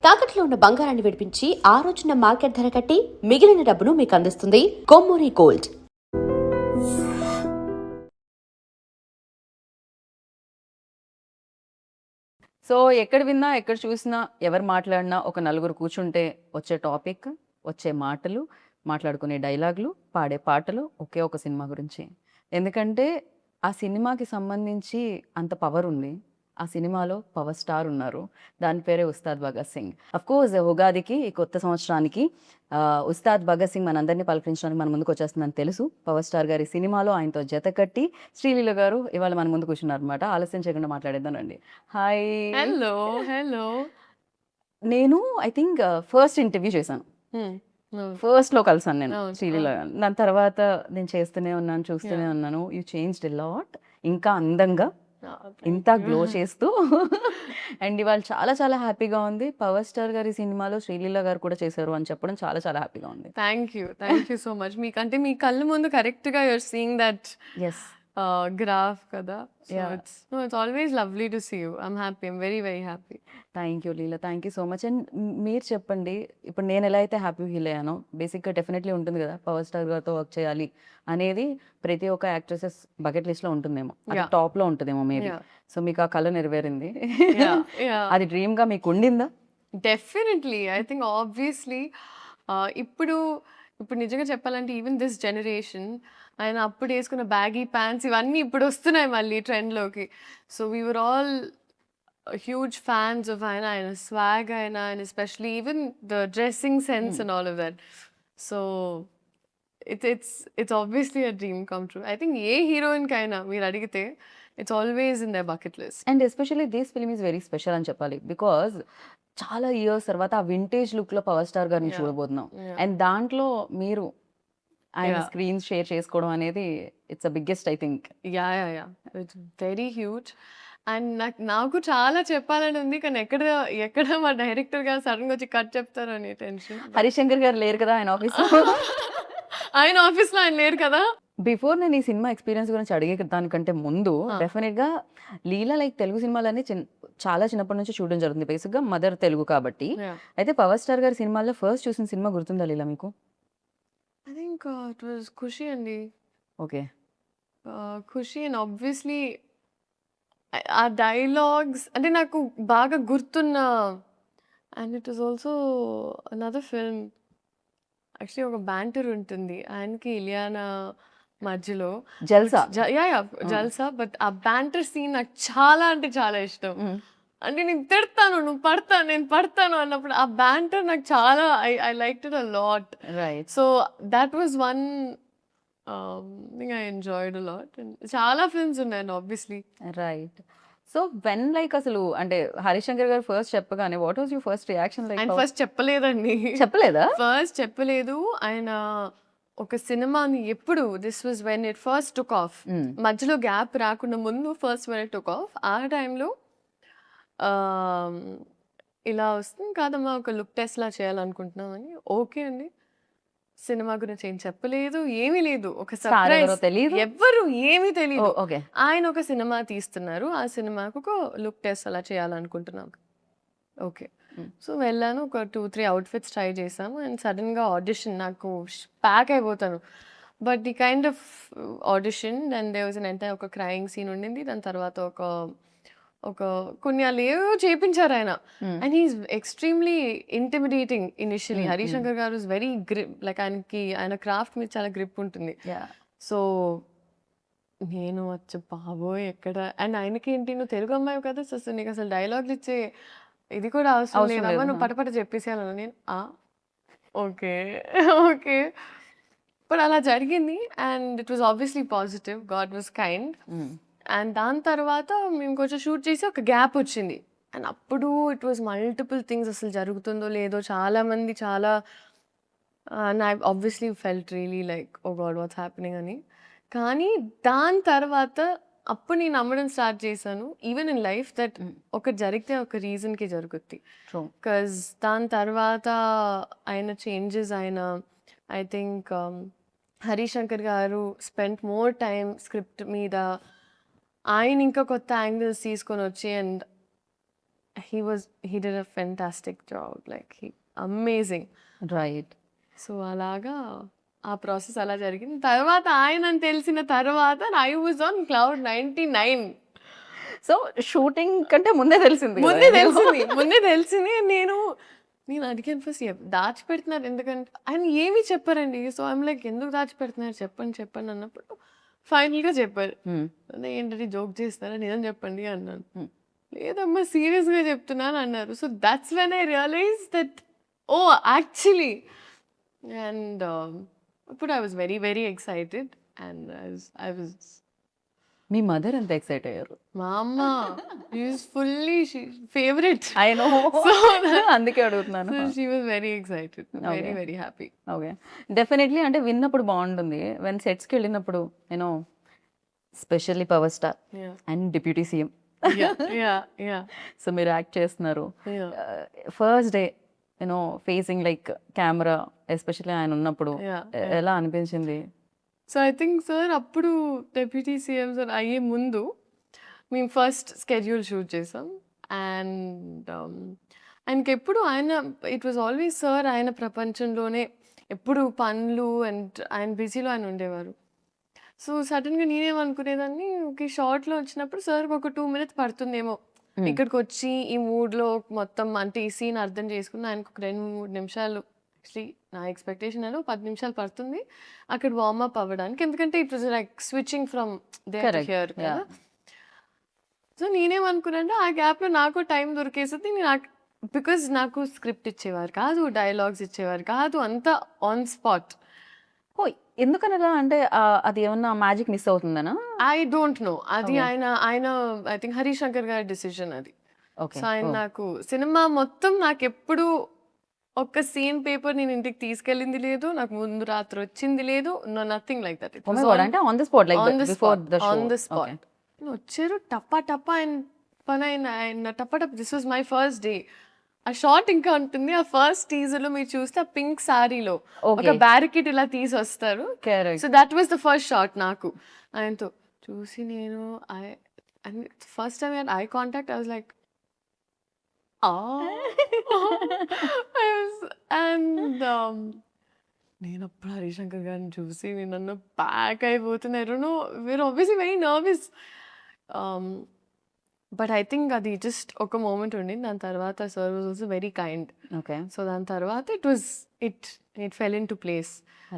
తాకట్లో ఉన్న బంగారాన్ని విడిపించి ఆ రోజున మార్కెట్ ధర కట్టి మిగిలిన డబ్బును మీకు అందిస్తుంది కొమ్మూరి గోల్డ్. సో ఎక్కడ విన్నా ఎక్కడ చూసినా ఎవరు మాట్లాడినా ఒక నలుగురు కూర్చుంటే వచ్చే టాపిక్, వచ్చే మాటలు, మాట్లాడుకునే డైలాగులు, పాడే పాటలు ఒకే ఒక సినిమా గురించి. ఎందుకంటే ఆ సినిమాకి సంబంధించి అంత పవర్ ఉంది. ఆ సినిమాలో పవర్ స్టార్ ఉన్నారు. దాని పేరే ఉస్తాద్ భగత్ సింగ్. అఫ్కోర్స్ ఉగాదికి ఈ కొత్త సంవత్సరానికి ఉస్తాద్ భగత్ సింగ్ మనందరినీ పలకరించడానికి మన ముందుకు వచ్చేస్తుందని తెలుసు. పవర్ స్టార్ గారి సినిమాలో ఆయనతో జత కట్టి శ్రీలీల గారు ఇవాళ మన ముందు కూర్చున్నారు అనమాట. ఆలస్యం చేయకుండా మాట్లాడేద్దానండి. హాయ్. Hello hello. నేను ఐ థింక్ ఫస్ట్ ఇంటర్వ్యూ చేశాను. ఫస్ట్లో కలిసాను నేను శ్రీలీల. దాని తర్వాత నేను చేస్తూనే ఉన్నాను, చూస్తూనే ఉన్నాను. You changed a lot. ఇంకా అందంగా, ఇంత గ్లో చేస్తూ అండ్ ఇవాళ చాలా చాలా హ్యాపీగా ఉంది. పవర్ స్టార్ గారి సినిమాలో శ్రీలీల గారు కూడా చేశారు అని చెప్పడం చాలా చాలా హ్యాపీగా ఉంది. Thank you so much. మీకంటే మీ కళ్ళ ముందు కరెక్ట్గా you're seeing that as graph కదా. Yeah. It's always lovely to see you. I'm happy. I'm very very happy. Thank you Leela, thank you so much. And మీరు చెప్పండి, ఇప్పుడు నేను ఎలా అయితే హ్యాపీ ఫీల్ అయ్యానో బేసిక్గా డెఫినెట్లీ ఉంటుంది కదా పవర్ స్టార్ గారితో వర్క్ చేయాలి అనేది ప్రతి ఒక్క యాక్ట్రెసెస్ బకెట్ లిస్ట్లో ఉంటుందేమో, అది Yeah. టాప్లో ఉంటుందేమో మేబీ. Yeah. సో మీకు ఆ కళ నెరవేరింది. Yeah. అది డ్రీమ్గా మీకు ఉండిందా? డెఫినెట్లీ ఐ థింక్ ఆబ్వియస్లీ ఇప్పుడు నిజంగా చెప్పాలంటే ఈవెన్ దిస్ జనరేషన్ ఆయన అప్పుడు వేసుకున్న బ్యాగీ ప్యాంట్స్ ఇవన్నీ ఇప్పుడు వస్తున్నాయి మళ్ళీ ట్రెండ్లోకి. So we were all huge fans of ఆయన స్వాగ్ ఆయన especially even the dressing sense and all of that. So it's obviously a dream come true. I think ఏ హీరోయిన్ కైనా మీరు అడిగితే it's always in the bucket list. And especially this film is very special అని చెప్పాలి. Because చాలా years తర్వాత ఆ vintage లుక్లో పవర్ స్టార్ గారిని Yeah. చూడబోతున్నాం. Yeah. అండ్ దాంట్లో మీరు ఆయన Yeah. స్క్రీన్ షేర్ చేసుకోవడం అనేది it's a biggest I think. Yeah it's very huge. And నాకు చాలా చెప్పాలని ఉంది, కానీ ఎక్కడ మా డైరెక్టర్ గారు సడన్గా వచ్చి కట్ చెప్తారని టెన్షన్. హరిశంకర్ గారు లేరు కదా ఆయన ఆఫీస్. ఆయన ఆఫీస్లో ఆయన లేరు కదా. బిఫోర్ నేను ఈ సినిమా ఎక్స్పీరియన్స్ గురించి అడిగే దానికంటే ముందు డెఫినెట్గా లీలా లైక్ తెలుగు సినిమాలన్నీ చాలా చిన్నప్పటి నుంచి చూడడం జరుగుతుంది. బేసిక్గా మదర్ తెలుగు కాబట్టి. Yeah. అయితే పవర్ స్టార్ గారి సినిమాల్లో ఫస్ట్ చూసిన సినిమా గుర్తుందా లీలా మీకు? ఐ థింక్ ఇట్ వాజ్ ఖుషి అండి. ఓకే. ఖుషి అండ్ ఆబ్వియస్లీ ఆ డైలాగ్స్ అంటే నాకు బాగా గుర్తున్న. And it was also another film. Actually ఒక బ్యాంటర్ ఉంటుంది ఆయనకి ఇలియానా మధ్యలో. జల్సా. జల్సా. బట్ ఆ బ్యాంటర్ సీన్ నాకు చాలా అంటే చాలా ఇష్టం. అంటే నేను తిడతాను, నువ్వు పడతాను, నేను పడతాను అన్నప్పుడు ఆ బ్యాంటర్ నాకు చాలా I like it a lot. Right. So that was one thing I enjoyed a lot. చాలా ఫిల్మ్స్ ఉన్నాయండి obviously. Right. So when like అసలు అంటే హరిశంకర్ గారు ఫస్ట్ చెప్పగానే what was your first reaction? Like ఆయన ఫస్ట్ చెప్పలేదండి. చెప్పలేదా? ఫస్ట్ చెప్పలేదు ఆయన. ఒక సినిమాని ఎప్పుడు this was when it first took off, మధ్యలో గ్యాప్ రాకుండా ముందు first when it took off, ఆ టైంలో ఇలా వస్తుంది కాదమ్మా ఒక లుక్ టెస్ట్ లా చేయాలనుకుంటున్నామని. ఓకే అండి. సినిమా గురించి ఏం చెప్పలేదు, ఏమీ లేదు. ఒక సర్ప్రైజ్, ఎవ్వరు ఏమీ తెలియదు. ఓకే. ఆయన ఒక సినిమా తీస్తున్నారు, ఆ సినిమాకు ఒక లుక్ టెస్ట్ అలా చేయాలనుకుంటున్నాం. ఓకే. సో వెళ్ళాను, ఒక 2-3 అవుట్ఫిట్స్ ట్రై చేసాము. అండ్ సడన్గా ఆడిషన్, నాకు ప్యాక్ అయిపోతాను. But the kind of audition and they was అంటే ఒక క్రయింగ్ సీన్ ఉండింది. దాని తర్వాత ఒక కొన్ని ఏవో చేయించారు ఆయన. And he's extremely intimidating initially. Harishankar garu is very grip, like ఆయన క్రాఫ్ట్ మీద చాలా గ్రిప్ ఉంటుంది. సో నేను వచ్చి బాబోయ్ ఎక్కడ. అండ్ ఆయనకి ఏంటి, నువ్వు తెలుగు అమ్మాయి కదా, సో నీకు అసలు డైలాగులు ఇచ్చే ఇది కూడా అవసరం లేదమ్మా, నువ్వు పటపట చెప్పేసేయాలను. నేను ఓకే ఓకే. బట్ అలా జరిగింది. And it was obviously positive, God was kind. And దాని తర్వాత మేము కొంచెం షూట్ చేసి ఒక గ్యాప్ వచ్చింది. అండ్ అప్పుడు ఇట్ వాజ్ మల్టిపుల్ థింగ్స్, అసలు జరుగుతుందో లేదో చాలామంది చాలా I obviously felt really like oh god what's happening అని. కానీ దాని తర్వాత అప్పుడు నేను నమ్మడం స్టార్ట్ చేశాను, ఈవెన్ ఇన్ లైఫ్ దట్ ఒకటి జరిగితే ఒక రీజన్కి జరుగుద్ది. బికాజ్ దాని తర్వాత ఆయన చేంజెస్, ఆయన ఐ థింక్ హరిశంకర్ గారు స్పెండ్ మోర్ టైం స్క్రిప్ట్ మీద. ఆయన ఇంకా కొత్త యాంగిల్స్ తీసుకొని వచ్చి and he did a fantastic job, like he amazing. Right. So అలాగా ఆ ప్రాసెస్ అలా జరిగింది. తర్వాత ఆయనని తెలిసిన తర్వాత I was on cloud 99. So shooting కంటే ముందే తెలిసింది కదా? ముందే తెలిసింది. నేను అడిగాను ఫస్ట్ దాచిపెడుతున్నారు ఎందుకంటే ఆయన ఏమీ చెప్పారండి. సో ఐమ్ లైక్ ఎందుకు దాచిపెడుతున్నారు చెప్పండి అన్నప్పుడు ఫైనల్గా చెప్పారు. ఏంటంటే జోక్ చేస్తారా నిజం చెప్పండి అన్నాను. లేదమ్మా సీరియస్గా చెప్తున్నాను అన్నారు. So that's when I realise that oh actually and అప్పుడు I was very very excited and I was మీ మదర్ ఎంత ఎక్సైట్ అయ్యారు? మా అమ్మ is fully favourite. I know. అందుకే అడుగుతున్నాను. So she was very excited, very very happy. Okay, definitely. అంటే విన్నప్పుడు బాగుంటుంది. వెన్ సెట్స్కి వెళ్ళినప్పుడు నేను specially power star and deputy CM, so మీరు యాక్ట్ చేస్తున్నారు. First day you know facing like camera, especially ఆయన ఉన్నప్పుడు ఎలా అనిపించింది? సో ఐ థింక్ సార్ అప్పుడు డెప్యూటీ సీఎం సార్ అయ్యే ముందు మేము ఫస్ట్ స్కెడ్యూల్ షూట్ చేసాం. అండ్ ఆయనకి ఎప్పుడు ఇట్ వాజ్ ఆల్వేస్ సార్ ఆయన ప్రపంచంలోనే ఎప్పుడు పనులు అండ్ ఆయన బిజీలో ఆయన ఉండేవారు. సో సడన్గా నేనేమనుకునేదాన్ని, ఓకే షార్ట్లో వచ్చినప్పుడు సార్కి ఒక 2 minutes పడుతుందేమో ఇక్కడికి వచ్చి ఈ మూడ్లో మొత్తం అంటే ఈ సీన్ అర్థం చేసుకుని ఆయనకు ఒక 2-3 నిమిషాలు, యాక్చువల్లీ నా ఎక్స్పెక్టేషన్ 10 నిమిషాలు పడుతుంది అక్కడ వార్మప్ అవ్వడానికి, ఎందుకంటే it was like switching from there to here కదా. సో నేనేమనుకున్నానంటే ఆ గ్యాప్లో నాకు టైం దొరికేసింది. బికాజ్ నాకు స్క్రిప్ట్ ఇచ్చేవారు కాదు, డైలాగ్స్ ఇచ్చేవారు కాదు, అంతా ఆన్ స్పాట్. ఓ, ఎందుకనగా? అంటే అది ఏమన్నా మ్యాజిక్ మిస్ అవుతుందనా? I don't know. అది ఆయన ఐ థింక్ హరీష్ శంకర్ గారి డిసిషన్ అది. సో ఆయన నాకు సినిమా మొత్తం నాకు ఎప్పుడు ఒక్క సీన్ పేపర్ నేను ఇంటికి తీసుకెళ్ళింది లేదు, నాకు ముందు రాత్రి వచ్చింది లేదు, నథింగ్ లైక్ దట్. అంటే on the spot, like before the show. On the spot వచ్చారు, టప్పా టప్పా ఆయన టప్పా టప్ప. This was my first day. ఆ షార్ట్ ఇంకా ఉంటుంది. ఆ ఫస్ట్ టీజర్ లో మీరు చూస్తే ఆ పింక్ సారీలో ఒక బ్యారికేడ్ ఇలా తీసి వస్తారు. So that was the first shot. నాకు ఆయనతో చూసి నేను first time I contact, I was like and నేను అప్పుడు హరిశంకర్ గారిని చూసి నేను ప్యాక్ అయిపోతున్నాను. We're obviously very nervous. But I think అది జస్ట్ ఒక మూమెంట్ ఉండింది. దాని తర్వాత sir was also very kind. Okay. So దాని తర్వాత it fell in to place.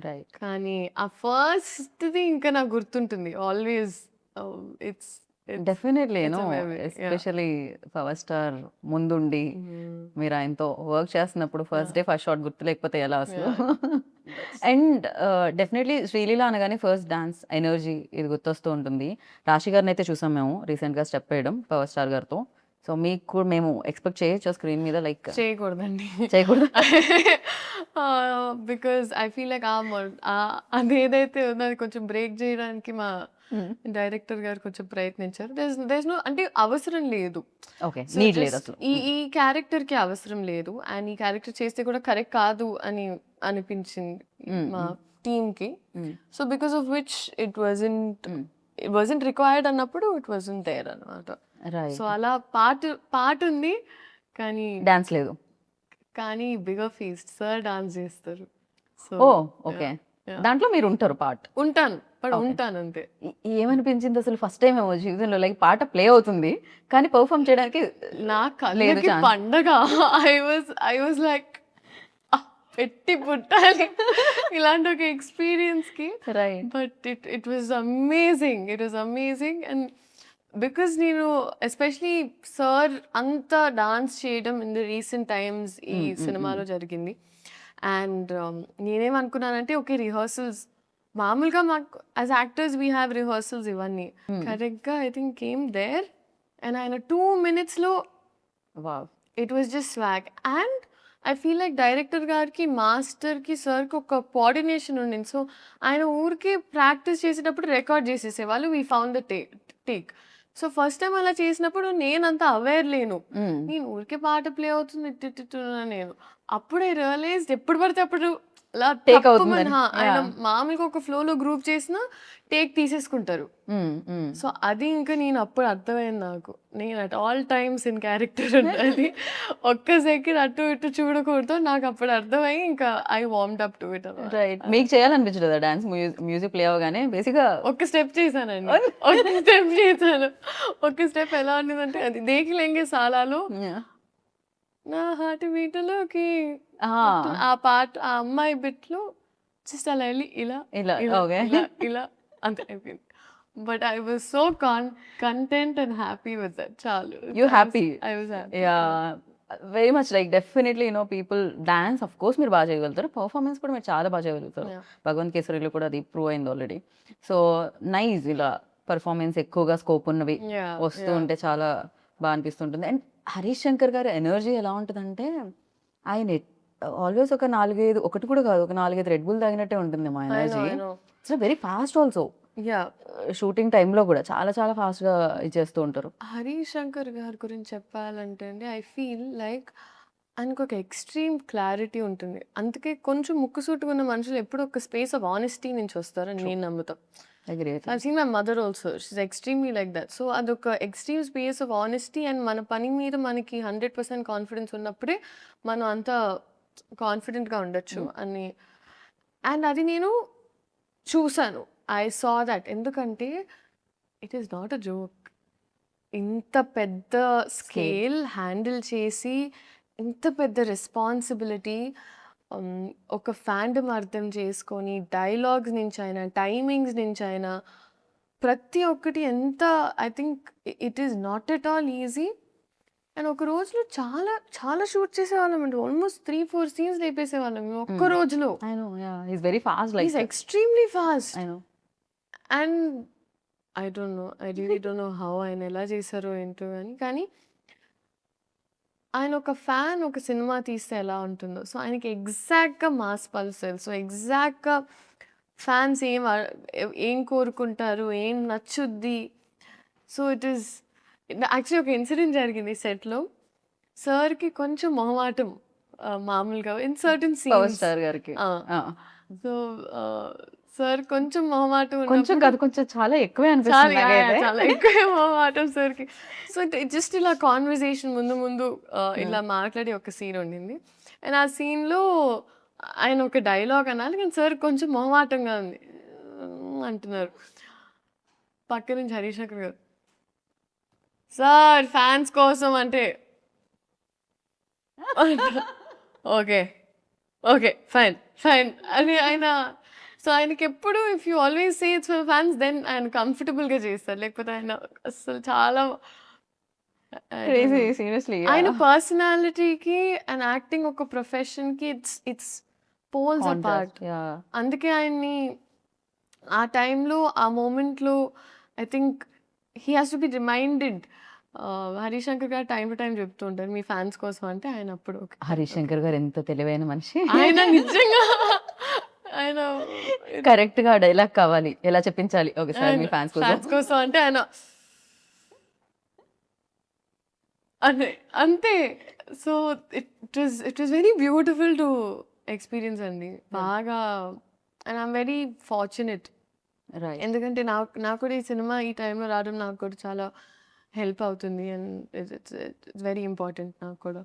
Right. కానీ ఆ ఫస్ట్ది ఇంకా నాకు గుర్తుంటుంది always. It's definitely especially power star ముందుండి మీరు ఆయనతో వర్క్ చేస్తున్నప్పుడు ఫస్ట్ డే ఫస్ట్ షాట్ గుర్తు లేకపోతే ఎలా అసలు. అండ్ డెఫినెట్లీ శ్రీలీల అనగానే ఫస్ట్ డాన్స్ ఎనర్జీ ఇది గుర్తొస్తూ ఉంటుంది. రాశి గారిని అయితే చూసాం మేము రీసెంట్గా స్టెప్ వేయడం పవర్ స్టార్ గారితో. సో మీకు కూడా మేము ఎక్స్పెక్ట్ చేయొచ్చు స్క్రీన్ మీద? లైక్ చేయకూడదండి, చేయకూడదు. బికాజ్ ఐ ఫీల్ లైక్ అదేదైతే ఉందో అది కొంచెం బ్రేక్ చేయడానికి మా డైరెక్టర్ గారు కొంచెం ప్రయత్నించారు. దేర్ నో అంటే అవసరం లేదు. ఓకే, నీడ్ లేదు అసలు. ఈ క్యారెక్టర్ కి అవసరం లేదు. అండ్ ఈ క్యారెక్టర్ చేస్తే కూడా కరెక్ట్ కాదు అని అనిపించింది మా టీమ్ కి. So because of which it wasn't required అన్నప్పుడు ఇట్ వాజంట్ దేర్ అన్నమాట. సో అలా పాట ఉంది కానీ డాన్స్ లేదు. కానీ బిగర్ ఫీస్ట్ సార్ డాన్స్ చేస్తారు. సో ఓకే, దాంట్లో మీరు ఉంటారు పార్ట్? ఉంటాను, బట్ ఉంటాను అంతే. ఏమనిపించింది అసలు ఫస్ట్ టైం ఏమో జీవితంలో లైక్ పాట ప్లే అవుతుంది కానీ పర్ఫామ్ చేయడానికి నాకు పండగ. ఐ వాజ్ లైక్ పెట్టి పుట్టాలి ఇలాంటి ఒక ఎక్స్పీరియన్స్ కి. But it was amazing. And because నేను ఎస్పెషలీ సార్ అంత డాన్స్ చేయడం ఇన్ ద రీసెంట్ టైమ్స్ ఈ సినిమాలో జరిగింది. అండ్ నేనేమనుకున్నానంటే ఓకే రిహర్సల్స్ మామూలుగా మాకు as actors we have rehearsals ఇవన్నీ కరెక్ట్గా I think came there and ఆయన 2 minutes it was just swag. And I feel like director గారికి మాస్టర్కి సార్కి ఒక కోఆర్డినేషన్ ఉండింది. సో ఆయన ఊరికి ప్రాక్టీస్ చేసేటప్పుడు రికార్డ్ చేసేసేవాళ్ళు. We found the take. So first time అలా చేసినప్పుడు నేనంత అవేర్ లేను. నేను ఊరికే పాట ప్లే అవుతుంది నేను అప్పుడే రియలైజ్ ఎప్పుడు పడితే అప్పుడు అలా Take తప్పుమని, అవుతుందని. ఆయన Yeah. మామూలుగా ఒక ఫ్లోలో గ్రూప్ చేసినా టేక్ తీసేసుకుంటారు. సో అది ఇంకా నేను అప్పుడు అర్థమైంది నాకు. నేను at all times in character ఉండాలి. ఒక్క సెకండ్ అటు ఇటు చూడకూడదు. నాకు అప్పుడు అర్థమయ్యి ఇంకా ఐ వార్మ్డ్ అప్ టు ఇట్ అన్నమాట. రైట్. మీకు చేయాలనిపించలేదా డాన్స్? మ్యూజిక్ ప్లే అవ్వగానే బేసిక్గా ఒక్క స్టెప్ చేశానండి. ఒక్క స్టెప్ చేశాను. ఒక్క స్టెప్ ఎలా ఉండేదంటే అది 'దేఖ్ లెంగే సాలాలో' నా హార్ట్ బీట్‌లోకి ఆ పాట ఆ అమ్మాయి బిట్‌లో జస్ట్ అలా ఎళ్లి ఇలా ఇలా ఇలా ఓకే. ఇలా ఇలా అంతే అయిపోయింది. But I was so content and happy with that. చాలు. You happy. I was happy. Yeah, very much like definitely people dance of course మీరు బాగా చేయగలుగుతారు, పర్ఫార్మెన్స్ కూడా మీరు చాలా బాగా చేయగలుగుతారు. Yeah. భగవంత్ కేసరిలో కూడా అది ప్రూవ్ అయింది ఆల్రెడీ. సో నైస్, ఇలా పర్ఫార్మెన్స్ ఎక్కువగా స్కోప్ ఉన్నవి Yeah, వస్తూ yeah. ఉంటే చాలా బాగా అనిపిస్తుంటుంది. అండ్ హరీష్ శంకర్ గారి ఎనర్జీ ఎలా ఉంటుందంటే ఆయన ఆల్వేస్ ఒక 4-5 ఒకటి కూడా కాదు, ఒక 4-5 రెడ్ బుల్ తాగినట్టే ఉంటుంది మా I know, energy. I know. It's very fast also. Yeah. Shooting టైంలో కూడా చాలా చాలా ఫాస్ట్గా ఇచ్చేస్తూ ఉంటారు. హరీష్ శంకర్ గారి గురించి చెప్పాలంటే అండి, ఐ ఫీల్ లైక్ ఆయనకు ఒక ఎక్స్‌ట్రీమ్ క్లారిటీ ఉంటుంది. అందుకే కొంచెం ముక్కుసూటిగా ఉన్న మనుషులు ఎప్పుడూ ఒక స్పేస్ ఆఫ్ ఆనెస్టీ నుంచి వస్తారని నేను నమ్ముతా. Agree. I've seen my mother also. She's extremely like that. So అదొక extreme space of honesty and మన పని మీద మనకి 100% కాన్ఫిడెన్స్ ఉన్నప్పుడే మనం అంత కాన్ఫిడెంట్‌గా ఉండొచ్చు అని. అండ్ అది నేను చూసాను. I saw that. ఎందుకంటే it is not a joke. ఇంత పెద్ద స్కేల్ హ్యాండిల్ చేసి, ఇంత పెద్ద రెస్పాన్సిబిలిటీ, ఒక ఫాండమ్ అర్థం చేసుకొని, డైలాగ్స్ నుంచి అయినా, టైమింగ్స్ నుంచి అయినా, ప్రతి ఒక్కటి ఎంత I think it is not at all easy. And ఒక రోజులో చాలా చాలా షూట్ చేసేవాళ్ళం అండి. ఆల్మోస్ట్ 3-4 సీన్స్ లేపేసేవాళ్ళం మేము ఒక్క రోజులో. I know, yeah, he is very fast like is extremely fast. I know. And I don't no, I really don't know how ఆయన ఎలా చేశారో ఏంటో అని. కానీ ఆయన ఒక ఫ్యాన్ ఒక సినిమా తీస్తే ఎలా ఉంటుందో, సో ఆయనకి ఎగ్జాక్ట్‌గా మాస్ పల్స్ తెలుసు. ఎగ్జాక్ట్‌గా ఫ్యాన్స్ ఏం కోరుకుంటారు, ఏం నచ్చుద్ది. సో ఇట్ ఈస్ యాక్చువల్లీ ఒక ఇన్సిడెంట్ జరిగింది సెట్‌లో. సార్‌కి కొంచెం మొహమాటం మామూలుగా in certain power scenes. Star గారికి. సో సార్ కొంచెం మొహమాటం కొంచెం ఉన్నప్పుడు కాదు, కొంచెం చాలా ఎక్కువే చాలా అనిపిస్తుంది నాకైతే. చాలా ఎక్కువ మొహమాటం సార్‌కి. సో జస్ట్ ఇలా కాన్వర్సేషన్ ముందు ఇలా మాట్లాడి ఒక సీన్ ఉండింది. అండ్ ఆ సీన్‌లో ఆయన ఒక డైలాగ్ అనాలి కానీ సార్ కొంచెం మొహమాటంగా ఉంది. అంటున్నారు. పక్క నుంచి హరీష్ శంకర్ గారు, సార్ ఫ్యాన్స్ కోసం అంటే ఓకే ఓకే ఫైన్ ఫైన్ అని ఆయన. సో ఆయనకి ఎప్పుడు if you always say it's for fans then ఆయన కంఫర్టబుల్గా చేస్తారు. లేకపోతే ఆయన అసలు చాలా క్రేజీ సీరియస్లీ. ఆయన పర్సనాలిటీకి అండ్ యాక్టింగ్ ఒక ప్రొఫెషన్కి ఇట్స్ పోల్స్ అపార్ట్. అందుకే ఆయన్ని ఆ టైంలో ఆ మూమెంట్లో I think he has to be reminded. Harish Shankar గారు టైం టు టైం చెప్తూ ఉంటారు మీ ఫ్యాన్స్ కోసం అంటే ఆయన అప్పుడు హరీష్ శంకర్ గారు ఎంత తెలివైన మనిషి. ఆయన నిజంగా ఆయన కరెక్ట్ గా డైలాగ్ కావాలి, ఎలా చెప్పించాలి ఒకసారి మీ ఫ్యాన్స్ ఫ్యాన్స్ కోసం. కోసం అంటే ఆయన అదే అంతే. So it was very beautiful to experience అండి. బాగా and I'm very fortunate. Right. ఎందుకంటే నాకు కూడా ఈ సినిమా ఈ టైంలో రావడం నాకు కూడా చాలా హెల్ప్ అవుతుంది. అండ్ ఇట్స్ వెరీ ఇంపార్టెంట్ నాకు కూడా.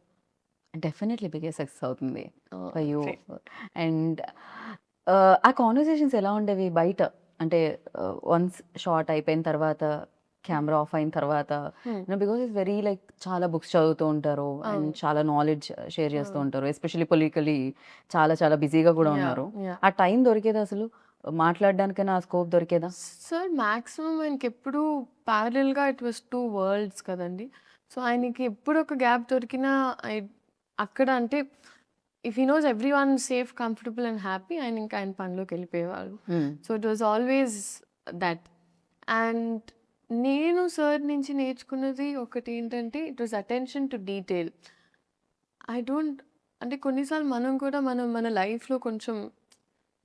డెఫినెట్లీ బిగ్గెస్ట్ సక్సెస్ అవుతుంది ఫర్ యూ. Great. అండ్ ఆ కాన్వర్సేషన్స్ ఎలా ఉండేవి బయట? అంటే వన్స్ షార్ట్ అయిపోయిన తర్వాత, కెమెరా ఆఫ్ అయిన తర్వాత, బికాస్ ఇట్స్ వెరీ లైక్ చాలా బుక్స్ చదువుతూ ఉంటారు అండ్ చాలా నాలెడ్జ్ షేర్ చేస్తూ ఉంటారు, ఎస్పెషల్లీ పొలిటికలీ చాలా చాలా బిజీగా కూడా ఉన్నారు. Yeah. ఆ టైం దొరికేదా అసలు మాట్లాడడానికైనా? ఆ స్కోప్ దొరికేదా? సార్ మ్యాక్సిమం ఆయనకి ఎప్పుడు ప్యారలల్గా ఇట్ వాస్ 2 వరల్డ్స్ కదండి. సో ఆయనకి ఎప్పుడు ఒక గ్యాప్ దొరికినా అక్కడ అంటే if he knows everyone safe comfortable and happy ఆయన ఇంకా ఆయన పనిలోకి వెళ్ళిపోయేవాళ్ళు. So it was always that. And నేను సార్ నుంచి నేర్చుకున్నది ఒకటి ఏంటంటే it was attention to detail. అంటే కొన్నిసార్లు మనం కూడా మన లైఫ్లో కొంచెం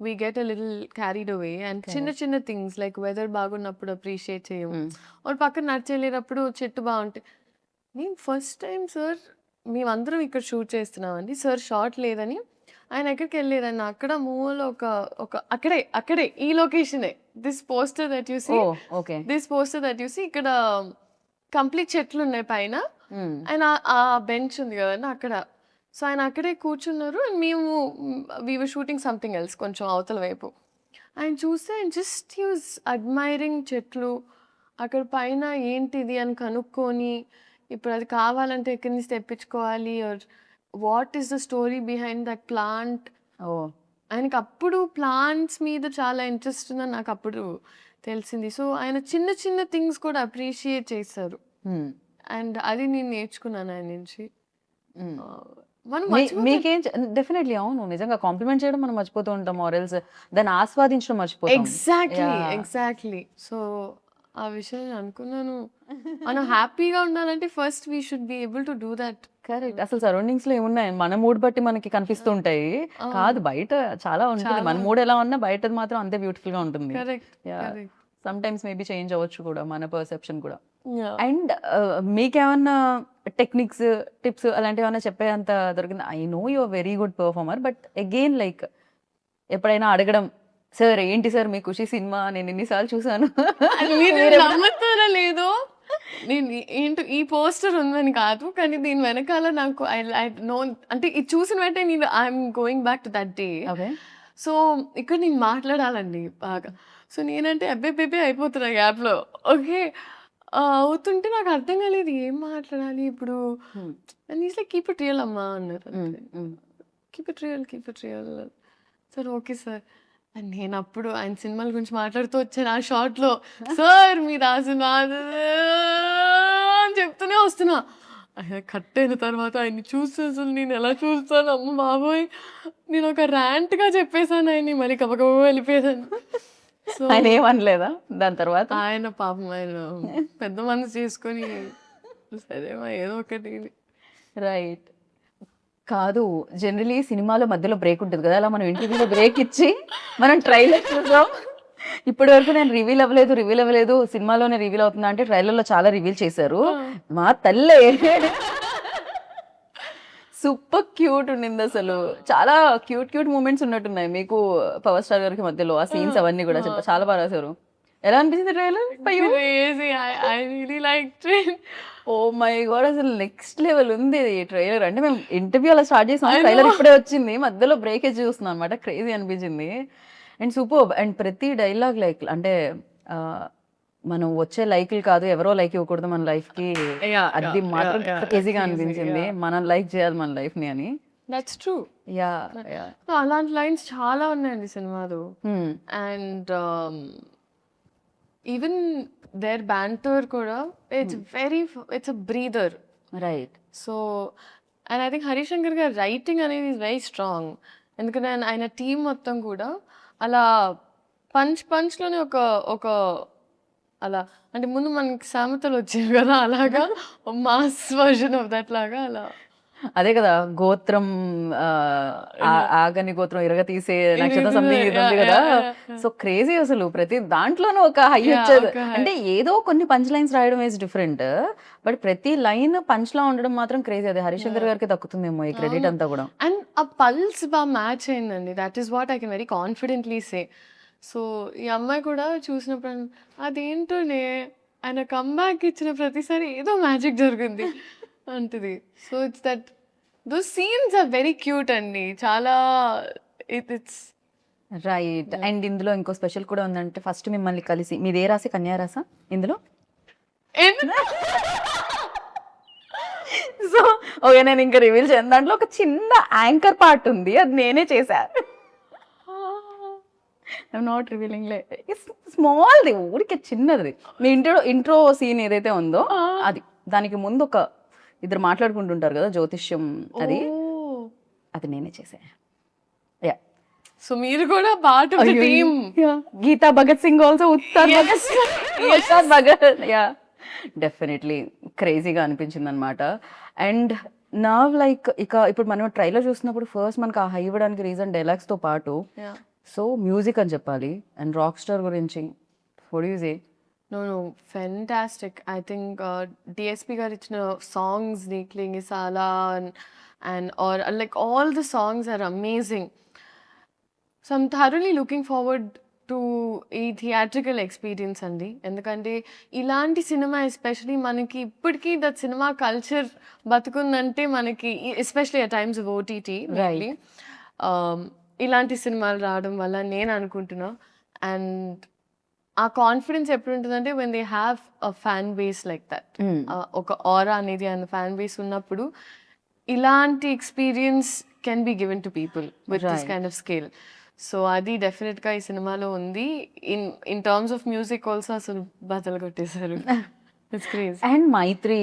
we get a little carried away and చిన్న చిన్న థింగ్స్ లైక్ వెదర్ బాగున్నప్పుడు అప్రిషియేట్ చేయము, వాడు పక్కన నడిచెళ్ళేటప్పుడు చెట్టు బాగుంటే. నేను ఫస్ట్ టైం సార్ మేమందరం ఇక్కడ షూట్ చేస్తున్నామండి, సార్ షార్ట్ లేదని ఆయన ఎక్కడికి వెళ్ళారన్న అక్కడ మూల ఒక ఒక అక్కడే ఈ లొకేషనే this poster that you see oh okay. ఇక్కడ కంప్లీట్ చెట్లు ఉన్నాయి పైన. ఆయన ఆ బెంచ్ ఉంది కదండి అక్కడ. సో ఆయన అక్కడే కూర్చున్నారు అండ్ మేము we were shooting something else కొంచెం అవతల వైపు. ఆయన చూస్తే జస్ట్ హీ వాజ్ అడ్మైరింగ్ చెట్లు. అక్కడ పైన ఏంటిది అని కనుక్కొని ఇప్పుడు అది కావాలంటే ఎక్కడి నుంచి తెప్పించుకోవాలి or what is the story behind that plant. Oh ఆయనకి అప్పుడు ప్లాంట్స్ మీద చాలా ఇంట్రెస్ట్ ఉందని నాకు అప్పుడు తెలిసింది. సో ఆయన చిన్న చిన్న థింగ్స్ కూడా అప్రిషియేట్ చేశారు అండ్ అది నేను నేర్చుకున్నాను ఆయన నుంచి. మనం మీకేం డెఫినెట్లీ అవును నిజంగా కాంప్లిమెంట్ చేయడం మనం మర్చిపోతూ ఉంటాం ఆర్ఎల్స్ దాన్ని ఆస్వాదించడం మర్చిపోతాం. ఎగ్జాక్ట్లీ. సో ఆ విషయం నేను అనుకున్నాను మనం హ్యాపీగా ఉండాలంటే first we should be able to do that. Correct. అసలు సరౌండింగ్స్ లో ఏమున్నాయి మన మూడ్ బట్టి మనకి కనిపిస్తూ ఉంటాయి. కాదు బయట చాలా ఉంటుంది. మన మూడ్ ఎలా ఉన్నా బయటది మాత్రం అంతే బ్యూటిఫుల్ గా ఉంటుంది. సమ్ టైమ్స్ మేబీ చేంజ్ అవ్వచ్చు కూడా మన పర్సెప్షన్ కూడా. అండ్ మీకేమన్నా టెక్నిక్స్ టిప్స్ అలాంటివి ఏమన్నా చెప్పేంత దొరికింది? I know you are very good performer but again like ఎప్పుడైనా అడగడం సార్ ఏంటి సార్ మీ ఖుషి సినిమా నేను ఎన్నిసార్లు చూసాను నమ్ముతారా లేదో నేను ఏంటో ఈ పోస్టర్ ఉందని కాదు కానీ దీని వెనకాల నాకు ఐ నో అంటే ఇది చూసిన వెంటనే నేను I'm going back to that day. So ఇక్కడ నేను మాట్లాడాలండి బాగా. సో నేనంటే అబ్బే అయిపోతున్నా గ్యాప్లో. ఓకే అవుతుంటే నాకు అర్థం కాలేదు ఏం మాట్లాడాలి ఇప్పుడు. And is like keep it real అమ్మా అన్నారు. Keep it real sir okay sir. And నేను అప్పుడు ఆయన సినిమాల గురించి మాట్లాడుతూ వచ్చాను ఆ షార్ట్లో. సార్ మీరు ఆ సినిమా అని చెప్తూనే వస్తున్నా. ఆయన కట్ అయిన తర్వాత ఆయన్ని చూస్తే అసలు నేను ఎలా చూస్తాను అమ్మ బాబోయ్ నేను ఒక ర్యాంట్గా చెప్పేశాను ఆయన్ని మరి కబకబ వెళ్ళిపోయాను. సో ఆయన ఏమనలేదా దాని తర్వాత? ఆయన పాపం ఆయన పెద్ద మనసు చేసుకొని సరేమా ఏదో ఒకటి. రైట్. కాదు జనరలీ సినిమాలో మధ్యలో బ్రేక్ ఉంటుంది కదా అలా మనం ఇంటర్వ్యూలో బ్రేక్ ఇచ్చి మనం ట్రైలర్ చూసాం. ఇప్పటి వరకు నేను రివీల్ అవ్వలేదు సినిమాలోనే రివీల్ అవుతుందా అంటే ట్రైలర్లో చాలా రివీల్ చేశారు. మా తల్లే సూపర్ క్యూట్ ఉండింది అసలు. చాలా క్యూట్ మూమెంట్స్ ఉన్నట్టున్నాయి మీకు పవర్ స్టార్ గారికి మధ్యలో ఆ సీన్స్ అవన్నీ కూడా చాలా బాగా రాశారు. ఎలా అనిపించింది ట్రైలర్? ఓ మై గాడ్ అసలు నెక్స్ట్ లెవెల్ ఉంది ట్రైలర్. అంటే మేము ఇంటర్వ్యూ అలా స్టార్ట్ చేసాం ట్రైలర్ ఇప్పుడే వచ్చింది మధ్యలో బ్రేక్ చూస్తున్నాం అనమాట. క్రేజీ అనిపించింది అండ్ సూపర్. అండ్ ప్రతి డైలాగ్ లైక్ అంటే మనం వచ్చే లైక్లు కాదు ఎవరో లైక్ ఇవ్వకూడదు మన లైఫ్ కి అది మాత్రం క్రేజీగా అనిపించింది. మనం లైక్ చేయాలి మన లైఫ్ ని అని. That's true. అలాంటి లైన్స్ చాలా ఉన్నాయండి సినిమాలో. అండ్ ఈవెన్ దేర్ బ్యాంటర్ కూడా it's a breather. Right. So and I think Harishankar గారి రైటింగ్ అనేది ఈజ్ వెరీ స్ట్రాంగ్. ఎందుకంటే ఆయన టీం మొత్తం కూడా అలా పంచ్లోనే ఒక అలా అంటే ముందు మనకి సామెతలు వచ్చేవి కదా అలాగా మాస్ వర్జన్ ఆఫ్ దట్ లాగా అలా. అదే కదా గోత్రం ఆగని గోత్రం ఇరగ తీసే నక్షత్రం సంథింగ్ ఇది ఉంది కదా. సో క్రేజీ అసలు ప్రతి దాంట్లోనూ ఒక హై వచ్చేది. అంటే ఏదో కొన్ని పంచ్ లైన్స్ రాయడం ఈజ్ డిఫరెంట్ బట్ ప్రతి లైన్ పంచ్ లా ఉండడం మాత్రం క్రేజీ. అది హరిశంకర్ గారికి దక్కుతుందేమో ఈ క్రెడిట్ అంతా కూడా. అండ్ ఆ పల్స్ బాగా మ్యాచ్ అయిందండి. That is what I can very confidently say. So ఈ అమ్మాయి కూడా చూసినప్పుడు అదేంటోనే ఆయన కమ్బ్యాక్ ఇచ్చిన ప్రతిసారి ఏదో మ్యాజిక్ జరిగింది అంటది. So it's that those scenes are very cute అండి చాలా. It's right. అండ్ ఇందులో ఇంకో స్పెషల్ కూడా ఉందంటే ఫస్ట్ మిమ్మల్ని కలిసి మీదే రాసి కన్యా రాసా ఇందులో? సో ఓకే నేను ఇంకా రివీల్ చేయను. దాంట్లో ఒక చిన్న యాంకర్ పార్ట్ ఉంది అది నేనే చేశా. ఐఎమ్ నాట్ రివీలింగ్ స్మాల్ది ఊరికే చిన్నది. మీ ఇంట్రో సీన్ ఏదైతే ఉందో అది దానికి ముందు ఒక ఇద్దరు మాట్లాడుకుంటుంటారు కదా జ్యోతిష్యం అది నేనే చేసా. యా. సో మీరు కూడా part of the team. Geetha Bhagat Singh also Ustaad Bhagat. Yeah definitely క్రేజీగా అనిపించింది అనమాట. అండ్ నా లైక్ ఇప్పుడు మనం ట్రైలర్ చూసినప్పుడు ఫస్ట్ మనకు ఆ హై ఇవ్వడానికి రీజన్ డైలాగ్స్ తో పాటు సో మ్యూజిక్ అని చెప్పాలి. అండ్ రాక్ స్టార్ గురించి what do you say? No, fantastic. I think DSP గారు ఇచ్చిన సాంగ్స్ నీ క్లింగిసాలా and or like all the songs are amazing. So I'm thoroughly looking forward to ఈ theatrical experience అండి. ఎందుకంటే ఇలాంటి సినిమా ఎస్పెషలీ మనకి ఇప్పటికీ దట్ సినిమా కల్చర్ బతుకుందంటే మనకి especially at times of OTT ఇలాంటి సినిమాలు రావడం వల్ల నేను అనుకుంటున్నా. అండ్ ఆ కాన్ఫిడెన్స్ ఎప్పుడు ఉంటుందంటే when they have a fan base like that, ఒక ఆరా అనేది అండ్ ఫ్యాన్ బేస్ ఉన్నప్పుడు ఇలాంటి experience can be given to people with this kind of scale. So అది డెఫినెట్గా ఈ సినిమాలో ఉంది. In terms of music also అసలు బద్దలు కొట్టేశారు. It's crazy. And Mythri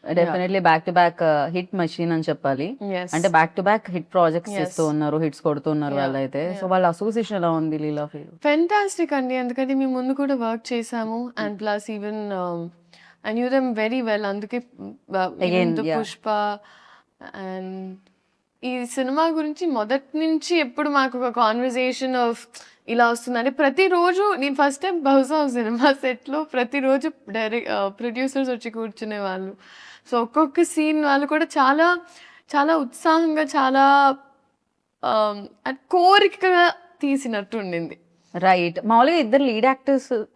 definitely back to back hit machine అని చెప్పాలి. అంటే back to back hit projects చేస్తూ ఉన్నారు, హిట్స్ కొడుతున్నారు వాళ్ళైతే. సో వాళ్ళ అసోసియేషన్ ఎలా ఉంది లీలా ఫీల్? ఫెంటాస్టిక్ అండి. ఎందుకంటే మేము ముందు కూడా వర్క్ చేసాము and plus even I knew them very well. అందుకే పుష్ప అండ్ ఈ సినిమా గురించి మొదటి నుంచి ఎప్పుడు మాకు ఒక కాన్వర్జేషన్ ఆఫ్ ఇలా వస్తుందంటే ప్రతిరోజు నేను ఫస్ట్ టైం బహుశా సినిమా సెట్లో ప్రతిరోజు ప్రొడ్యూసర్స్ వచ్చి కూర్చునే వాళ్ళు. సో ఒక్కొక్క సీన్ వాళ్ళు కూడా చాలా చాలా ఉత్సాహంగా చాలా కోరికగా తీసినట్టు ఉండింది. రైట్. మామూలుగా ఇద్దరు లీడ్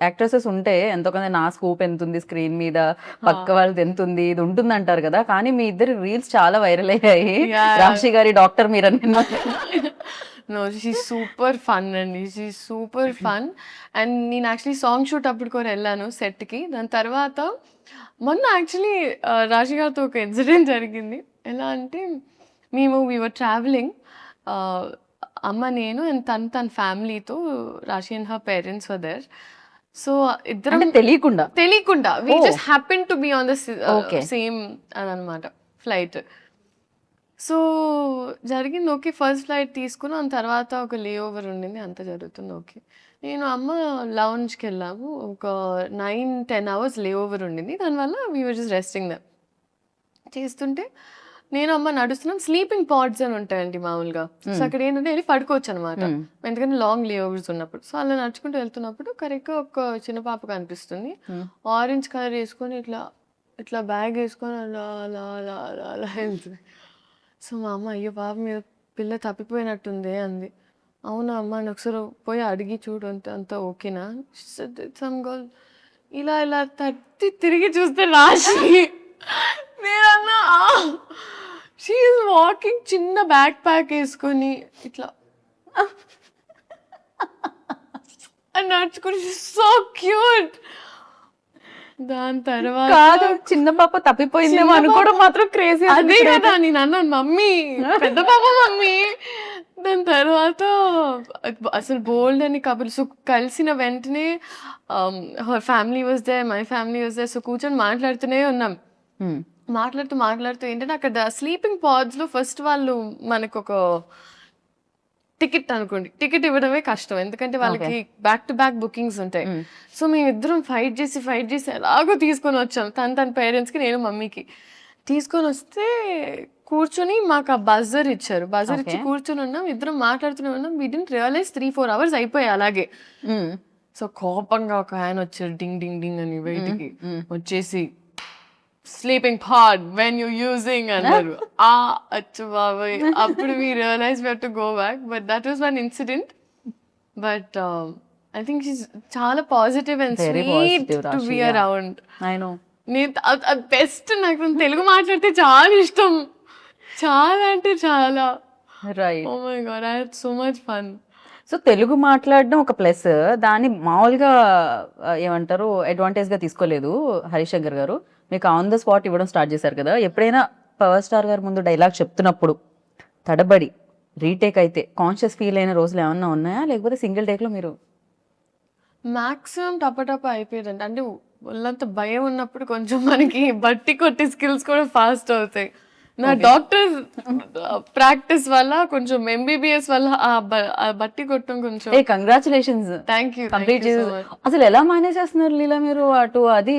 యాక్ట్రెసెస్ ఉంటే ఎంతో కొంత నా స్కోప్ ఎంత ఉంది స్క్రీన్ మీద, పక్క వాళ్ళది ఎంత ఉంది, ఇది ఉంటుంది అంటారు కదా. కానీ మీ ఇద్దరు రీల్స్ చాలా వైరల్ అయ్యాయి. రాశి గారి డాక్టర్ మీరు అని. నో, షీ సూపర్ ఫన్ అండి, షీ సూపర్ ఫన్. అండ్ నేను యాక్చువల్లీ సాంగ్ షూట్ అప్పుడు కూడా వెళ్ళాను సెట్కి. దాని తర్వాత మొన్న యాక్చువల్లీ రాశి గారితో ఒక ఇన్సిడెంట్ జరిగింది. ఎలా అంటే వీ వర్ ట్రావెలింగ్, అమ్మ నేను అండ్ తన ఫ్యామిలీతో, Raashi and her parents were there. So ఇద్దరం తెలియకుండా we just happen to be on the same అని అనమాట ఫ్లైట్. సో జరిగింది ఓకే, ఫస్ట్ ఫ్లైట్ తీసుకున్నాం. దాని తర్వాత ఒక లే ఓవర్ ఉండింది, అంత జరుగుతుంది ఓకే. నేను అమ్మ లౌంజ్కి వెళ్ళాము, ఒక 9-10 hours లే ఓవర్ ఉండింది. దానివల్ల వీ వర్ జస్ట్ రెస్టింగ్ దమ్ చేస్తుంటే నేను అమ్మ నడుస్తున్నాం. స్లీపింగ్ పాడ్స్ అని ఉంటాయండి మామూలుగా. సో అక్కడ ఏంటంటే వెళ్ళి పడుకోవచ్చు అనమాట, ఎందుకంటే లాంగ్ లే ఓవర్స్ ఉన్నప్పుడు. సో అలా నడుచుకుంటూ వెళ్తున్నప్పుడు కరెక్ట్గా ఒక చిన్న పాప కనిపిస్తుంది, ఆరెంజ్ కలర్ వేసుకొని ఇట్లా ఇట్లా బ్యాగ్ వేసుకొని అలా అలా అలా అలా అలా వెళ్తుంది. సో మా అమ్మ అయ్యో పాప మీద పిల్ల తప్పిపోయినట్టుంది అంది. అవునా అమ్మ అని ఒకసారి పోయి అడిగి చూడు అంతా ఓకేనా. సమ్ గర్ల్ ఇలా ఇలా తట్టి తిరిగి చూస్తే రాశి. నేనన్నా షీ ఈజ్ వాకింగ్, చిన్న బ్యాక్ ప్యాక్ వేసుకొని ఇట్లా అని నడుచుకుని, సో క్యూట్. దాని తర్వాత చిన్న పాప తప్పిపోయిందేమో అనుకోవడం మాత్రం క్రేజీ. అదే కదా నేను అన్నాను, మమ్మీ పెద్ద పాప మమ్మీ. దాని తర్వాత అసలు బోల్డ్ అని కబుర్లు. సో కలిసిన వెంటనే her family was there, my family was there. So కూర్చొని మాట్లాడుతూనే ఉన్నాం. మాట్లాడుతూ ఏంటంటే అక్కడ స్లీపింగ్ పాడ్స్లో ఫస్ట్ వాళ్ళు మనకు ఒక టికెట్ అనుకోండి, టికెట్ ఇవ్వడమే కష్టం, ఎందుకంటే వాళ్ళకి బ్యాక్ టు బ్యాక్ బుకింగ్స్ ఉంటాయి. సో మేమిద్దరం ఫైట్ చేసి ఎలాగో తీసుకొని వచ్చాం. తన పేరెంట్స్కి, నేను మమ్మీకి తీసుకొని వస్తే కూర్చొని మాకు ఆ బజర్ ఇచ్చారు. బజర్ ఇచ్చి కూర్చొని ఉన్నాం, ఇద్దరం మాట్లాడుతూనే ఉన్నాం. వీ డిడ్ంట్ రియలైజ్ 3-4 hours అయిపోయాయి అలాగే. సో కోపంగా ఒక ఆయన వచ్చారు, డింగ్ డింగ్ డింగ్ అని బయటికి వచ్చేసి, sleeping pod when you using అన్నారు. అచ్చు బాబాయ్, అప్పుడు we realise we have to go back. But that was one incident. But I think she's చాలా positive and sweet to be around. నేను బెస్ట్, నాకు తెలుగు మాట్లాడితే చాలా ఇష్టం, చాలా అంటే చాలా. Right. Oh my god, I had so much fun. So Telugu మాట్లాడడం ఒక ప్లస్, దాన్ని మామూలుగా ఏమంటారు అడ్వాంటేజ్గా తీసుకోలేదు హరిశంకర్ గారు. మీకు ఆన్ ద స్పాట్ ఇవ్వడం స్టార్ట్ చేశారు కదా. ఎప్పుడైనా పవర్ స్టార్ గారు ముందు డైలాగ్ చెప్తున్నప్పుడు తడబడి రీటేక్ అయితే కాన్షియస్ ఫీల్ అయిన రోజులు ఏమన్నా ఉన్నాయా, లేకపోతే సింగిల్ టేక్లో మీరు? మ్యాక్సిమం టపటప అయిపోయేదండి. అంటే వాళ్ళంత భయం ఉన్నప్పుడు కొంచెం మనకి బట్టి కొట్టే స్కిల్స్ కూడా ఫాస్ట్ అవుతాయి. నా డాక్టర్ ప్రాక్టీస్ వల్ల కొంచెం MBBS వల్ల ఆ బట్టి కొట్టడం కొంచెం. కంగ్రాచులేషన్స్. Thank you. కంప్లీట్ అసలు ఎలా మేనేజ్ చేస్తున్నారు లీలా మీరు? అటు అది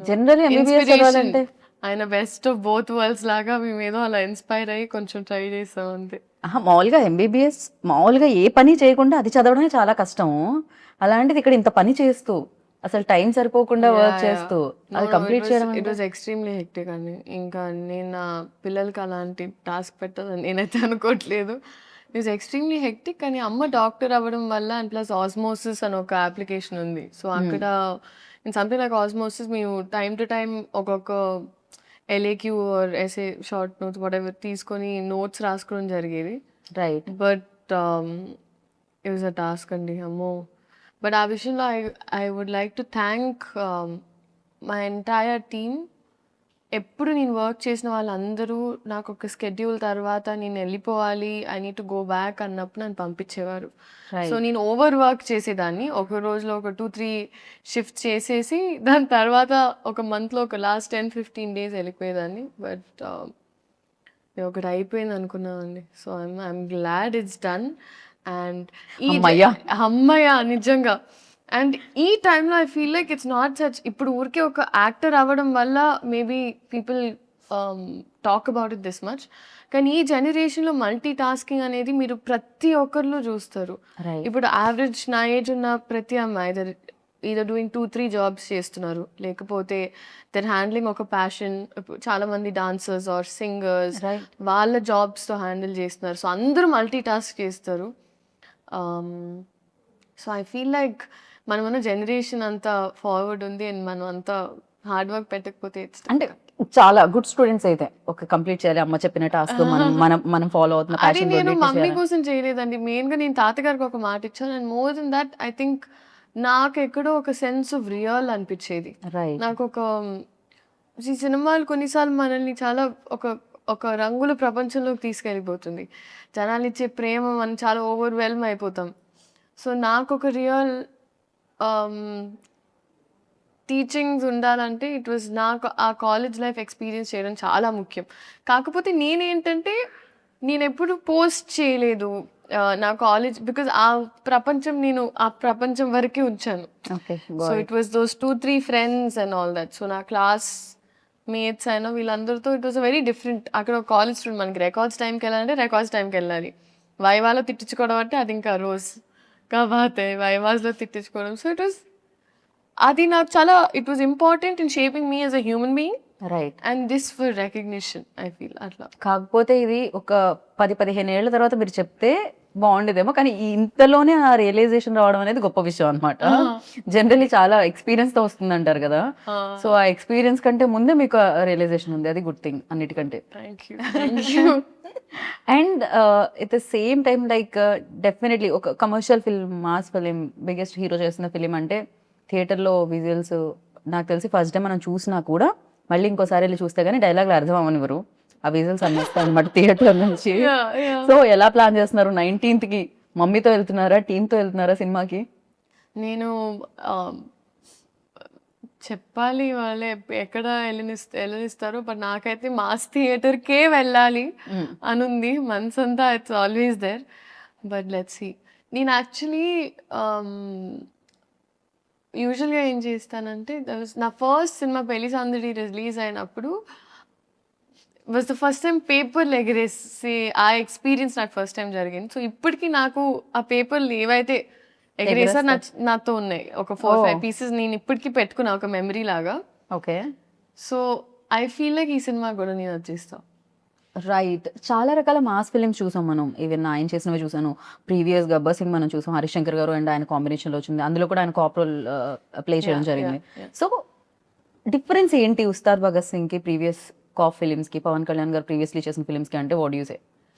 జనరల్ MBBS అంటే ఆయన బెస్ట్ ఆఫ్ బోత్ వరల్డ్స్ లాగా మేమేదో అలా ఇన్స్పైర్ అయ్యి కొంచెం ట్రై చేస్తాం అంతే. మామూలుగా MBBS మామూలుగా ఏ పని చేయకుండా అది చదవడమే చాలా కష్టం. అలాంటిది ఇక్కడ ఇంత పని చేస్తూ అసలు టైం సరిపోకుండా వర్క్ చేస్తూ అది కంప్లీట్ చేయడం ఇట్ వాజ్ ఎక్స్ట్రీమ్లీ హెక్టిక్ అండి. ఇంకా నేను నా పిల్లలకి అలాంటి టాస్క్ పెట్టాలని నేనైతే అనుకోవట్లేదు. It was extremely hectic. కానీ అమ్మ డాక్టర్ అవ్వడం వల్ల అండ్ ప్లస్ ఆస్మోసిస్ అని ఒక అప్లికేషన్ ఉంది. సో అక్కడ ఇన్ సంథింగ్ లైక్ ఆస్మోసిస్ మేము టైం టు టైం ఒక్కొక్క LAQ or SA short notes whatever తీసుకొని నోట్స్ రాసుకోవడం జరిగేది. Right. But it was a task అండి, అమ్మో. బట్ ఆ విషయంలో I would like to thank my entire team. ఎప్పుడు నేను వర్క్ చేసిన వాళ్ళందరూ నాకు ఒక స్కెడ్యూల్ తర్వాత నేను వెళ్ళిపోవాలి, I need to go back అన్నప్పుడు నన్ను పంపించేవారు. సో నేను ఓవర్ వర్క్ చేసేదాన్ని. ఒక రోజులో ఒక 2-3 షిఫ్ట్ చేసేసి దాని తర్వాత ఒక మంత్లో ఒక లాస్ట్ 10-15 డేస్ వెళ్ళిపోయేదాన్ని. బట్ ఒకటి అయిపోయింది అనుకున్నానండి. So I'm glad it's done. And అమ్మయ్య నిజంగా. అండ్ ఈ టైంలో I feel like it's not such, ఇప్పుడు ఊరికే ఒక యాక్టర్ అవ్వడం వల్ల maybe people talk about it this much. కానీ ఈ జనరేషన్లో మల్టీ టాస్కింగ్ అనేది మీరు ప్రతి ఒక్కరిలో చూస్తారు. ఇప్పుడు యావరేజ్ నా ఏజ్ ఉన్న ప్రతి అమ్మాయి either doing 2-3 జాబ్స్ చేస్తున్నారు, లేకపోతే దర్ హ్యాండ్లింగ్ ఒక ప్యాషన్. చాలా మంది డాన్సర్స్ ఆర్ సింగర్స్ వాళ్ళ జాబ్స్తో హ్యాండిల్ చేస్తున్నారు. సో అందరూ మల్టీ టాస్క్ చేస్తారు. సో ఐ ఫీల్ లైక్ మనమన్న జనరేషన్ అంతా ఫార్వర్డ్ ఉంది అండ్ మనం అంతా హార్డ్ వర్క్ పెట్టకపోతే అంటే చాలా గుడ్ స్టూడెంట్స్ అయితే ఒక కంప్లీట్ చేయాలి అమ్మ చెప్పిన టాస్క్ మనం ఫాలో అవుతున్న అది నేను మమ్మీ కోసం చేయలేదండి. మెయిన్గా నేను తాతగారికి ఒక మాట ఇచ్చాను. And more than that I think నాకు ఎక్కడో ఒక సెన్స్ ఆఫ్ రియల్ అనిపించేది. నాకు ఒక ఈ సినిమాలు కొన్నిసార్లు మనల్ని చాలా ఒక రంగుల ప్రపంచంలోకి తీసుకెళ్ళిపోతుంది. జనాలు ఇచ్చే ప్రేమ మనం చాలా ఓవర్వెల్మ్ అయిపోతాం. సో నాకు ఒక రియల్ టీచింగ్స్ ఉండాలంటే ఇట్ వాజ్ నాకు ఆ కాలేజ్ లైఫ్ ఎక్స్పీరియన్స్ చేయడం చాలా ముఖ్యం. కాకపోతే నేనేంటంటే నేను ఎప్పుడు పోస్ట్ చేయలేదు నా కాలేజ్, బికాజ్ ఆ ప్రపంచం వరకే ఉంచాను. So it was those 2-3 friends and all that. So నా క్లాస్ మేట్స్ అయినా వీళ్ళందరితో ఇట్ వాజ్ వెరీ డిఫరెంట్. అక్కడ ఒక కాలేజ్ స్టూడెంట్, మనకి రికార్డ్స్ టైంకి వెళ్ళాలంటే రికార్డ్స్ టైంకి వెళ్ళాలి. వైవాలో తిట్టించుకోవడం అంటే అది ఇంకా రోజ్ కాబట్టి వైవాస్లో తిట్టించుకోవడం. సో అది నాకు చాలా it was important in shaping me as a human being. Right. And this for recognition I feel అట్లా. కాకపోతే ఇది ఒక 10-15 ఏళ్ల తర్వాత మీరు చెప్తే బాగుండేదేమో, కానీ ఇంతలోనే ఆ రియలైజేషన్ రావడం అనేది గొప్ప విషయం అనమాట. జనరల్లీ చాలా ఎక్స్పీరియన్స్ తో వస్తుంది అంటారు కదా. సో ఆ ఎక్స్పీరియన్స్ కంటే ముందే మీకు రియలైజేషన్ ఉంది, అది గుడ్ థింగ్ అన్నిటికంటే. And at the same time like definitely ఒక commercial film, mass film, biggest hero చేస్తున్న ఫిలిం అంటే థియేటర్లో విజువల్స్ నాకు తెలిసి ఫస్ట్ టైం మనం చూసినా కూడా మళ్ళీ ఇంకోసారి వెళ్ళి చూస్తే కానీ డైలాగ్లు అర్థం అవ్వనివ్వరు, ఆ విజువల్స్ అనిపిస్తాయి అనమాట థియేటర్ నుంచి. సో ఎలా ప్లాన్ చేస్తున్నారు 19th కి? మమ్మీతో వెళ్తున్నారా, టీంతో వెళ్తున్నారా సినిమాకి? నేను చెప్పాలి వాళ్ళే ఎక్కడ వెళ్ళనిస్తారో, బట్ నాకైతే మాస్ థియేటర్కే వెళ్ళాలి అనుంది మనసంతా. It's always there, but let's see. నేను యాక్చువల్లీ యూజువల్గా ఏం చేస్తానంటే, నా ఫస్ట్ సినిమా పెళ్లి సందడి రిలీజ్ అయినప్పుడు వాజ్ ద ఫస్ట్ టైం పేపర్లు ఎగరేసి ఆ ఎక్స్పీరియన్స్ నాకు ఫస్ట్ టైం జరిగింది. సో ఇప్పటికీ నాకు ఆ పేపర్లు ఏవైతే ఎగరేసారు నాతో ఉన్నాయి, ఒక 4-5 పీసెస్ నేను ఇప్పటికీ పెట్టుకున్నా ఒక మెమరీ లాగా. Okay. So I feel like ఈ సినిమా కూడా నేను వచ్చేస్తాను. రైట్. చాలా రకాల మాస్ ఫిలిమ్స్ చూసాం మనం. ఈవెన్ ఆయన చేసినవి చూసాను. ప్రీవియస్ గబ్బర్ సింగ్ మనం చూసాం, హరిశంకర్ గారు అండ్ ఆయన కాంబినేషన్లో వచ్చింది. అందులో కూడా ఆయన కాప్ రోల్ ప్లే చేయడం జరిగింది. సో డిఫరెన్స్ ఏంటి ఉస్తాద్ భగత్ సింగ్కి ప్రీవియస్ కాప్ ఫిలిమ్స్కి, పవన్ కళ్యాణ్ గారు ప్రీవియస్లీ చేసిన ఫిలిమ్స్కి అంటే what you say?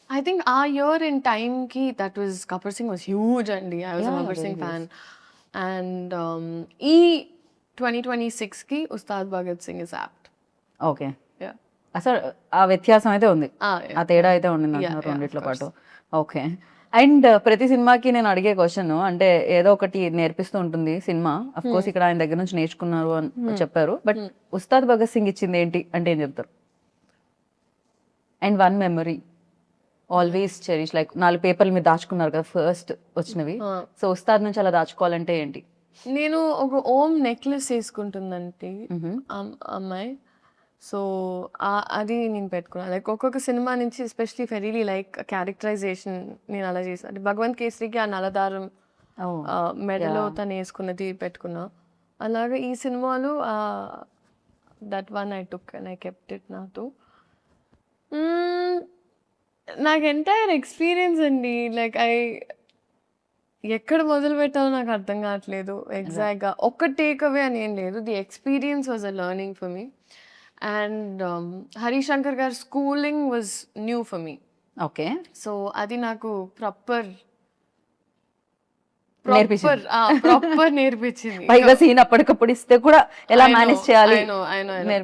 I think our year in time ki that was Gabbar Singh was huge and I was a Gabbar Singh fan. And 2026 ki Ustad Bhagat Singh is apt. Okay. అసలు ఆ వ్యత్యాసం అయితే ఉంది, ఆ తేడా అయితే ఉండింది అంటున్నారు రెండిట్లో పాటు. ఓకే. అండ్ ప్రతి సినిమాకి నేను అడిగే క్వశ్చన్, అంటే ఏదో ఒకటి నేర్పిస్తూ ఉంటుంది సినిమా. అఫ్ కోర్స్ ఇక్కడ ఆయన దగ్గర నుంచి నేర్చుకున్నారు అని చెప్పారు, బట్ ఉస్తాద్ భగత్ సింగ్ ఇచ్చింది ఏంటి అంటే ఏం చెప్తారు? And one memory always cherish, like 4 పేపర్లు మీరు దాచుకున్నారు కదా ఫస్ట్ వచ్చినవి. సో ఉస్తాద్ నుంచి అలా దాచుకోవాలంటే ఏంటి? నేను ఒక ఓం నెక్లెస్ వేసుకుంటుందంటే అమ్మాయి, సో అది నేను పెట్టుకున్నాను. లైక్ ఒక్కొక్క సినిమా నుంచి ఎస్పెషలీ ఫెరీలీ లైక్ క్యారెక్టరైజేషన్ నేను అలా చేసాను. అంటే భగవంత్ కేసరికి ఆ నలదారం మెడలో తను వేసుకున్నది పెట్టుకున్నా. అలాగా ఈ సినిమాలో that one I took and I kept it నాతో. నాకు ఎంటైర్ ఎక్స్పీరియన్స్ అండి. లైక్ ఎక్కడ మొదలు పెట్టాలో నాకు అర్థం కావట్లేదు ఎగ్జాక్ట్గా. ఒక్క టేక్ అవే అని ఏం లేదు. The experience was a learning for me. And Harishankar గారి schooling was new for me. Okay, so అది నాకు ప్రాపర్ నేర్పించింది. నేర్పించింది. పైగా సీన్ అప్పటికప్పుడు ఇస్తే కూడా ఎలా మేనేజ్ చేయాలి.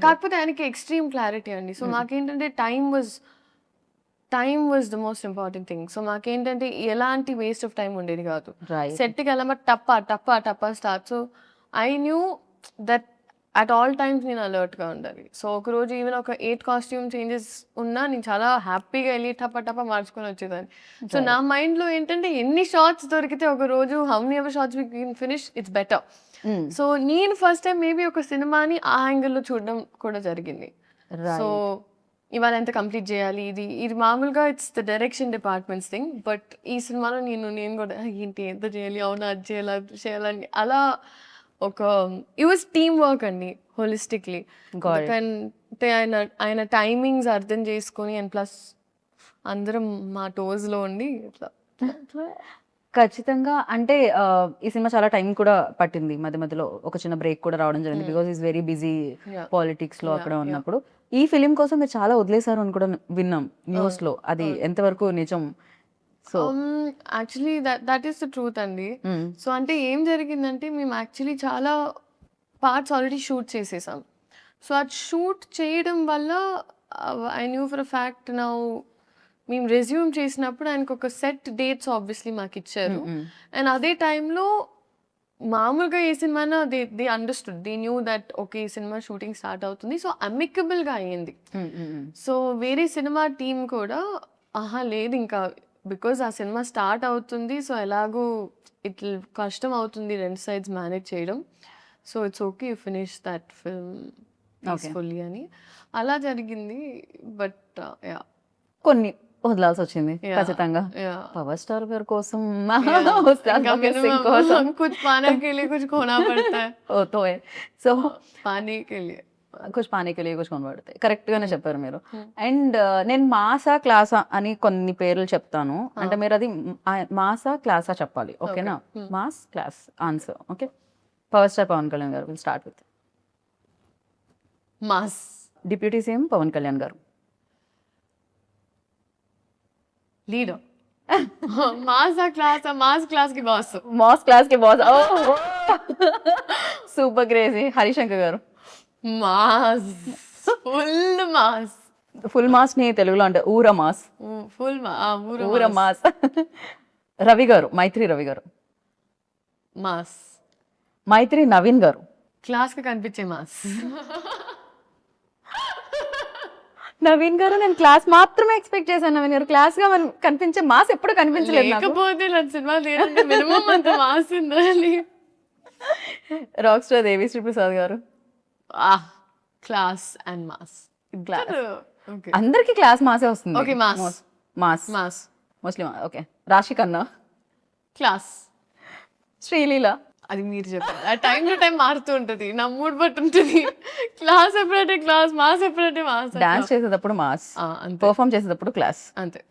కాకపోతే ఆయనకి ఎక్స్ట్రీమ్ క్లారిటీ అండి. సో మాకేంటంటే time was the most important thing. So మాకేంటంటే ఎలాంటి వేస్ట్ ఆఫ్ టైం ఉండేది కాదు. సెట్కి వెళ్ళమా టప్ప start. So I knew that at all times నేను అలర్ట్గా ఉండాలి. సో ఒకరోజు ఈవెన్ ఒక 8 కాస్ట్యూమ్ చేంజెస్ ఉన్నా నేను చాలా హ్యాపీగా వెళ్ళి టప్ప మార్చుకొని వచ్చేదాన్ని. సో నా మైండ్లో ఏంటంటే ఎన్ని షార్ట్స్ దొరికితే ఒక రోజు how many ever shorts we can finish it's better. So నేను ఫస్ట్ టైం మేబీ ఒక సినిమాని ఆ యాంగిల్లో చూడడం కూడా జరిగింది. సో ఇవాళ ఎంత కంప్లీట్ చేయాలి, ఇది మామూలుగా it's the direction departments thing. But ఈ సినిమాలో నేను కూడా ఏంటి ఎంత చేయాలి, అవునా అది చేయాలి అది చేయాలని అలా ఒక ఇట్ వాజ్ టీమ్ వర్క్ అండి హోలిస్టిక్లీ. అంటే ఆయన టైమింగ్స్ అర్థం చేసుకొని అండ్ ప్లస్ అందరం మా టోస్లో ఉండి ఇట్లా. ఖచ్చితంగా. అంటే ఈ సినిమా చాలా టైం కూడా పట్టింది. మధ్యలో ఒక చిన్న బ్రేక్ కూడా రావడం జరిగింది because is very busy politics లో అక్కడ ఉన్నప్పుడు. ఈ ఫిలిం కోసం మీరు చాలా వదిలేశారు అని కూడా విన్నాం న్యూస్ లో. అది ఎంతవరకు నిజం? So actually that is the truth అండి. సో అంటే ఏం జరిగిందంటే మేము యాక్చువల్లీ చాలా పార్ట్స్ ఆల్రెడీ షూట్ చేసేసాం. సో అది షూట్ చేయడం వల్ల I knew for a fact now మేము రెజ్యూమ్ చేసినప్పుడు ఆయనకు ఒక సెట్ డేట్స్ ఆబ్వియస్లీ మాకు ఇచ్చారు. అండ్ అదే టైంలో మామూలుగా ఏ సినిమానా they understood, they knew that okay ఈ సినిమా షూటింగ్ స్టార్ట్ అవుతుంది. సో అమికబుల్గా అయ్యింది. సో వేరే సినిమా టీం కూడా లేదు ఇంకా బికాజ్ ఆ సినిమా స్టార్ట్ అవుతుంది, సో ఎలాగో ఇట్లా కష్టం అవుతుంది 2 sides మేనేజ్ చేయడం. So it's okay you finish that film peacefully అని అలా జరిగింది. బట్ కొన్ని వదలాల్సి వచ్చింది ఖచ్చితంగా. పవర్ స్టార్ గారి కోసం कुछ पाने के लिए कुछ खोना पड़ता है. సో पाने के लिए కుछ పానీ కే లియే కుछ खोना पड़ता है. కరెక్ట్ గానే చెప్పారు మీరు. అండ్ నేను మాసా క్లాసా అని కొన్ని పేర్లు చెప్తాను, అంటే మీరు అది మాసా క్లాసా చెప్పాలి. ఓకేనా? Mass class answer. Okay, power star Pawan Kalyan గారు. Will start with mass. Deputy CM Pawan Kalyan గారు. లీడర్. మాస్ క్లాస్ కి బాస్. మాస్ క్లాస్ కి బాస్. Super crazy. హరిశంకర్ గారు. మాస్. ఫుల్ మాస్ ని తెలుగులో అంటే ఊర మాస్. ఊర మాస్. రవి గారు. మైత్రి రవి గారు. మాస్. మైత్రి నవీన్ గారు. క్లాస్ కి కనిపించే మాస్. నవీన్ గారు నేను క్లాస్ మాత్రమే ఎక్స్పెక్ట్ చేశాను. నవీన్ గారు క్లాస్ గా కనిపించే మాస్ ఎప్పుడు కనిపించలేదు. లేకపోతే నా సినిమా మినిమం అంత మాస్ ఉండాలి. రాక్ స్టార్ దేవి శ్రీ ప్రసాద్ గారు. Class and mass. అందరికి క్లాస్ మాసే వస్తుంది. Okay, mass. Mass mass mostly. Okay, రాశి ఖన్నా. క్లాస్. శ్రీలీల. అది మీరు చెప్పారు. ఆ టైం టు టైం మారుతూ ఉంటుంది, నా మూడ్ బట్టి ఉంటుంది. క్లాస్ ఎప్పుడంటే క్లాస్, మాస్ ఎప్పుడంటే మాస్. డాన్స్ చేసేటప్పుడు మాస్, పర్ఫామ్ చేసేటప్పుడు క్లాస్. అంతే.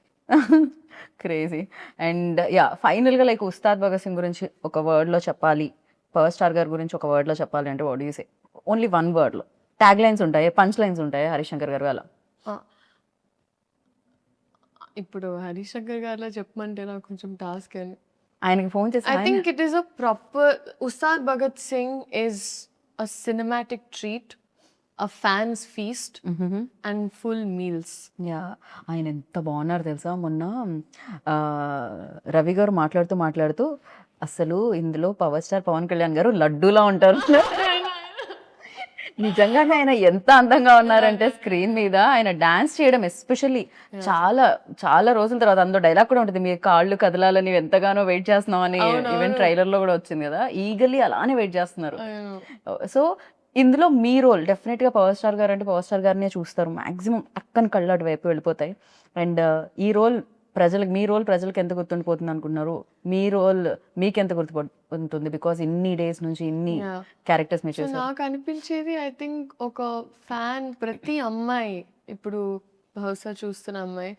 క్రేజీ. అండ్ ఫైనల్ గా లైక్ ఉస్తాద్ భగత్ సింగ్ గురించి ఒక వర్డ్ లో చెప్పాలి, పవర్ స్టార్ గారి గురించి ఒక వర్డ్ లో చెప్పాలి అంటే what do you say? Only one word లో. ట్యాగ్ లైన్స్ ఉంటాయి, పంచ్ లైన్స్ ఉంటాయి హరిశంకర్ గారు అలా. ఇప్పుడు హరిశంకర్ గారిలో చెప్పమంటే నాకు కొంచెం టాస్క్ అని. ఆయనకి ఫోన్ చేసి I think it is a proper Ustad Bhagat Singh is a cinematic treat, a fan's feast and full meals. ఆయన ఎంత బాగున్నారు తెలుసా? మొన్న రవి గారు మాట్లాడుతూ అసలు ఇందులో పవర్ స్టార్ పవన్ కళ్యాణ్ గారు లడ్డూలా ఉంటారు. నిజంగానే ఆయన ఎంత అందంగా ఉన్నారంటే స్క్రీన్ మీద ఆయన డాన్స్ చేయడం ఎస్పెషల్లీ చాలా చాలా రోజుల తర్వాత. అందులో డైలాగ్ కూడా ఉంటుంది, మీ కాళ్ళు కదలాలని ఎంతగానో వెయిట్ చేస్తున్నాం అని. ఈవెన్ ట్రైలర్ లో కూడా వచ్చింది కదా, ఈగల్లీ అలానే వెయిట్ చేస్తున్నారు. సో ఇందులో మీ రోల్ డెఫినెట్ గా పవర్ స్టార్ గారు అంటే పవర్ స్టార్ గారినే చూస్తారు మాక్సిమం, అక్కని కళ్ళు అటువైపు వెళ్ళిపోతాయి. అండ్ ఈ రోల్ ప్రజలకు మీ రోల్ ప్రజలకు ఎంత గుర్తుండిపోతుంది అనుకున్నారు, మీ రోల్ మీకు ఎంత గుర్తుపడుతుంది బికాస్ ఇన్ని డేస్ నుంచి ఇన్ని Yeah. క్యారెక్టర్స్ మీరు సో చేశారు? నాకు అనిపించేది ఐ థింక్ ఒక ఫ్యాన్ ప్రతి అమ్మాయి ఇప్పుడు బహుశా చూస్తున్న అమ్మాయి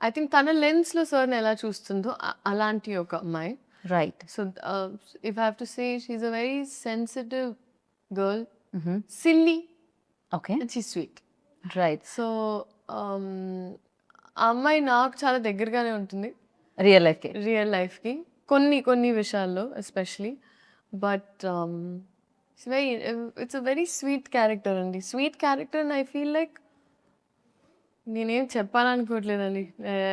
ఐ థింక్ తన లెన్స్లో సార్ని ఎలా చూస్తుందో అలాంటి ఒక అమ్మాయి. Right. So if I have to say she's a very sensitive girl, silly okay. And she sweet. Right. So ఆ అమ్మాయి నాకు చాలా దగ్గరగానే ఉంటుంది రియల్ లైఫ్కి. రియల్ లైఫ్కి కొన్ని విషయాల్లో especially. But it's a very sweet character అండి. Sweet character and I feel like నేనేం చెప్పాలనుకోవట్లేదండి.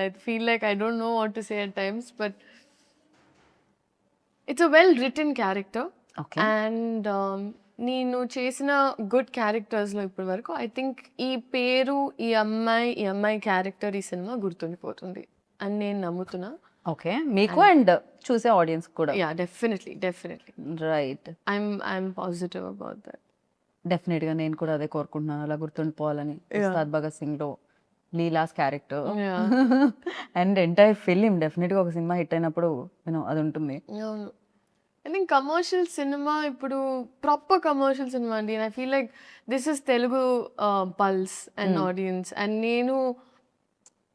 I feel like I don't know what to say at times, but it's a well written character. Okay. And నేను చేసిన good క్యారెక్టర్స్లో ఇప్పటి వరకు I think ఈ పేరు ఈ అమ్మాయి క్యారెక్టర్ ఈ సినిమా గుర్తుండిపోతుంది అని నేను నమ్ముతున్నా. ఓకే. మీకు అండ్ చూసే ఆడియన్స్ కూడా. Yeah, definitely. Right. I'm positive about that. Definite గా నేను కూడా అదే కోరుకుంటున్నాను, అలా గుర్తుండిపోవాలని. ఉస్తాద్ భగత్ సింగ్ లో Leela's character and entire film definite గా ఒక సినిమా హిట్ అయినప్పుడు అది ఉంటుంది. అవును. ఐ థింక్ కమర్షియల్ సినిమా ఇప్పుడు ప్రాపర్ కమర్షియల్ సినిమా అండి. I feel like this is Telugu pulse and audience. And నేను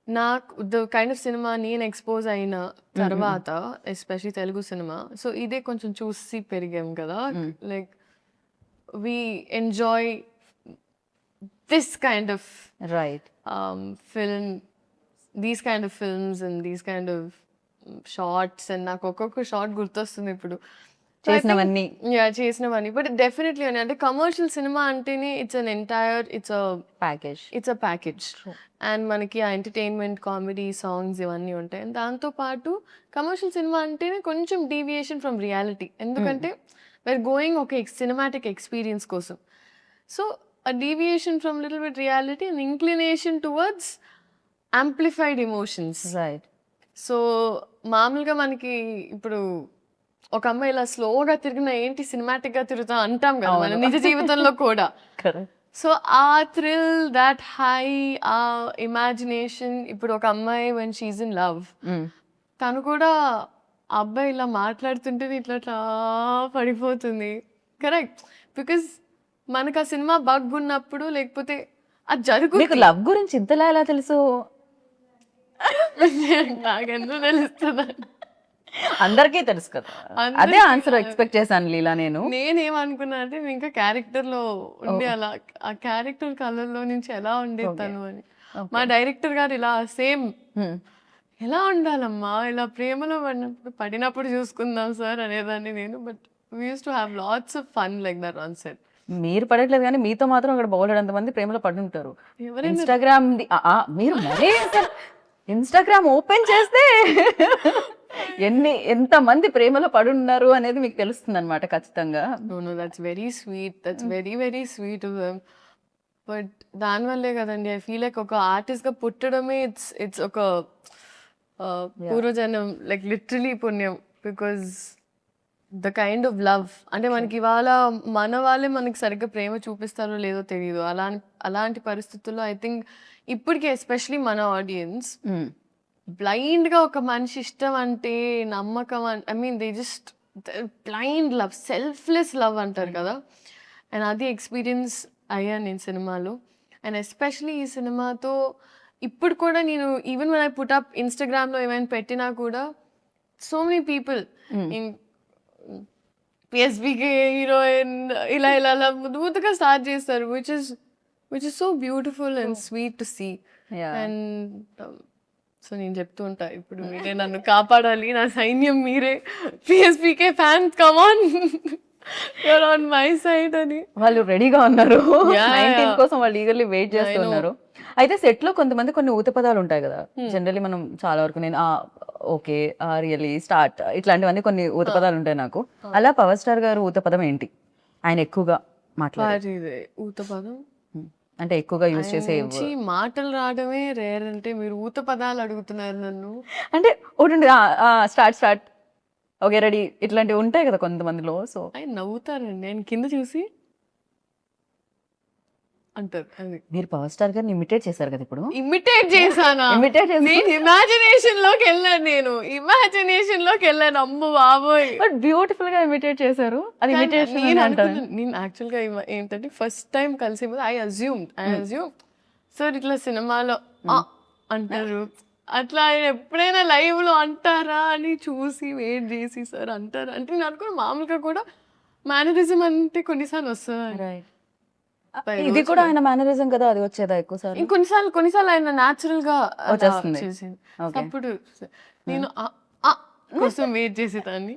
నాకు ద కైండ్ ఆఫ్ సినిమా నేను ఎక్స్పోజ్ అయిన తర్వాత ఎస్పెషలీ తెలుగు సినిమా, సో ఇదే కొంచెం చూసి పెరిగాం కదా. Like we enjoy this kind of right. film, these kind of films and these kind of shorts. And నాకు ఒక్కొక్క షార్ట్ గుర్తొస్తుంది ఇప్పుడు చేసినవన్నీ. చేసినవన్నీ. బట్ డెఫినెట్లీ అని అంటే కమర్షియల్ సినిమా అంటేనే ఇట్స్ అ ప్యాకేజ్. అండ్ మనకి ఆ ఎంటర్టైన్మెంట్, కామెడీ, సాంగ్స్ ఇవన్నీ ఉంటాయి. అండ్ దాంతోపాటు కమర్షియల్ సినిమా అంటేనే కొంచెం డీవియేషన్ ఫ్రమ్ రియాలిటీ, ఎందుకంటే we're going ఒక సినిమాటిక్ ఎక్స్పీరియన్స్ కోసం. So a deviation from little bit reality and inclination towards amplified emotions. Right. So మామూలుగా మనకి ఇప్పుడు ఒక అమ్మాయి ఇలా స్లోగా తిరిగినా ఏంటి సినిమాటిక్ గా తిరుగుతా అంటాం కదా మన నిజ జీవితంలో కూడా. కరెక్ట్. సో ఆ థ్రిల్, దాట్ హై, ఆ ఇమాజినేషన్. ఇప్పుడు ఒక అమ్మాయి వెన్ షీఈ్ ఇన్ లవ్, తను కూడా ఆ అబ్బాయి ఇలా మాట్లాడుతుంటే ఇట్లా పడిపోతుంది. కరెక్ట్. బికాస్ మనకు ఆ సినిమా బగ్ ఉన్నప్పుడు లేకపోతే అది జరుగుతుంది. మీకు లవ్ గురించి ఇంతలా ఎలా తెలుసు? నాకెందుకు తెలుస్తుందా? అందరికీ తెలుసు కదా. అదే ఆన్సర్ ఎక్స్పెక్ట్ చేశాను లీలా. నేనేమనుకున్నా అంటే ఇంకా క్యారెక్టర్ లో ఉండి అలా ఆ క్యారెక్టర్ కలర్లో నుంచి ఎలా ఉండేది తను అని. మా డైరెక్టర్ గారు ఇలా సేమ్ ఎలా ఉండాలమ్మా, ఇలా ప్రేమలో పడినప్పుడు చూసుకుందాం సార్ అనేదాన్ని నేను. But we use to have lots of fun like that on set. మీరు పడట్లేదు కానీ మీతో మాత్రం అక్కడ బౌలెడంత మంది ప్రేమలో పడి ఉంటారు. ఇన్స్టాగ్రామ్ మీరు మరీ ఇన్స్టాగ్రామ్ ఓపెన్ చేస్తే ఎంత మంది ప్రేమలో పడున్నారు అనేది మీకు తెలుస్తుంది అనమాట ఖచ్చితంగా. No, that's very sweet. That's very very sweet of them. But దానివల్లే కదండి ఐ ఫీల్ లైక్ ఒక ఆర్టిస్ట్ గా పుట్టడమే ఇట్స్ ఒక పూర్వజన్మ, లైక్ లిటరలీ పుణ్యం. Because the kind of love అంటే మనకి ఇవాళ మన వాళ్ళే మనకి సరిగ్గా ప్రేమ చూపిస్తారో లేదో తెలియదు. అలాంటి పరిస్థితుల్లో ఐ థింక్ ఇప్పటికే ఎస్పెషలీ మన ఆడియన్స్ బ్లైండ్ గా ఒక మనిషి ఇష్టం అంటే నమ్మకం, I mean they just blind love, selfless love అంటారు కదా. అండ్ అది ఎక్స్పీరియన్స్ అయ్యాను నేను సినిమాలో. అండ్ ఎస్పెషలీ ఈ సినిమాతో ఇప్పుడు కూడా నేను even when I put up ఇన్స్టాగ్రామ్లో ఏమైనా పెట్టినా కూడా so many people PSBK heroine ఇలా ముద్దుగా స్టార్ట్ చేస్తారు, which is so beautiful and sweet to see. And so నేను చెప్తూ ఉంటా ఇప్పుడు మీరే నన్ను కాపాడాలి, నా సైన్యం మీరే, PSPK fans come on, you're on my side అని. వాళ్ళు రెడీగా ఉన్నారు 19 కోసం, వాళ్ళు ఈగర్లీ వెయిట్ చేస్తున్నారు. అయితే సెట్ లో కొంతమంది కొన్ని ఊత పదాలు ఉంటాయి కదా జనరల్లీ, మనం చాలా వరకు నేను ఓకే రియలీ స్టార్ట్ ఇట్లాంటివన్నీ కొన్ని ఊత పదాలు ఉంటాయి నాకు. అలా పవర్ స్టార్ గారు ఊత పదం ఏంటి ఆయన ఎక్కువగా మాట్లాడే ఊత పదం అంటే ఎక్కువగా యూజ్ చేసే మాటలు రావడమే రేర్. అంటే మీరు ఊత పదాలు అడుగుతున్నారు నన్ను అంటే ఒకటి స్టార్ట్ ఓకే రెడీ ఇట్లాంటివి ఉంటాయి కదా కొంతమందిలో. సో ఆయన నవ్వుతారండి, ఆయన కింద చూసి అంటారు. అది మీరు పవర్ స్టార్ గారిని ఇమిటేట్ చేశారు కదా ఇప్పుడు. ఇమిటేట్ చేశానా? Imitate చేశాను. నేను ఇమాజినేషన్ లోకి వెళ్ళాను. అమ్మ బాబోయ్, బట్ బ్యూటిఫుల్ గా ఇమిటేట్ చేశారు. అది ఇమిటేషన్ అని అంటారు. నేను యాక్చువల్ గా ఏంటంటే ఫస్ట్ టైం కలిసి ఐ అజ్యూమ్ సార్ ఇట్లా సినిమాలో అంటారు, అట్లా ఆయన ఎప్పుడైనా లైవ్ లో అంటారా అని చూసి వెయిట్ చేసి సార్ అంటారా అంటే నేను అనుకున్న మామూలుగా కూడా మేనరిజం అంటే కొన్నిసార్లు వస్తుంది. Right. ఇది కూడా ఆయన మేనరిజం కదా, అది వచ్చేదా ఎక్కువ సార్? కొన్నిసార్లు ఆయన న్యాచురల్ గా వచ్చేస్తుంది. చేసింది. Okay. అప్పుడు నేను కోసం వెయిట్ చేసేదాన్ని.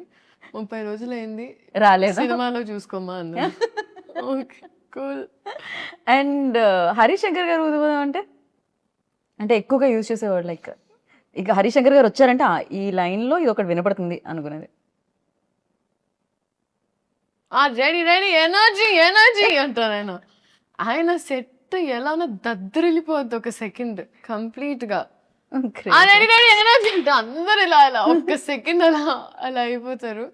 30 రోజులైంది రాలేదా? సినిమాలో చూసుకోమా అన్న. Okay cool. అండ్ హరిశంకర్ గారు ఊదుబోదాం అంటే ఎక్కువగా యూజ్ చేసేవాడు. లైక్ ఇక హరిశంకర్ గారు వచ్చారంటే ఈ లైన్ లో ఇది ఒకటి వినపడుతుంది అనుకునేది. రెడీ ఎనర్జీ అంటారు ఆయన సెట్ ఎలా దద్దరిల్లిపోద్ది ఒక సెకండ్ కంప్లీట్ గా. రెడీ ఎనర్జీ అంటే అందరు ఇలా ఒక్క సెకండ్ అలా అయిపోతారు.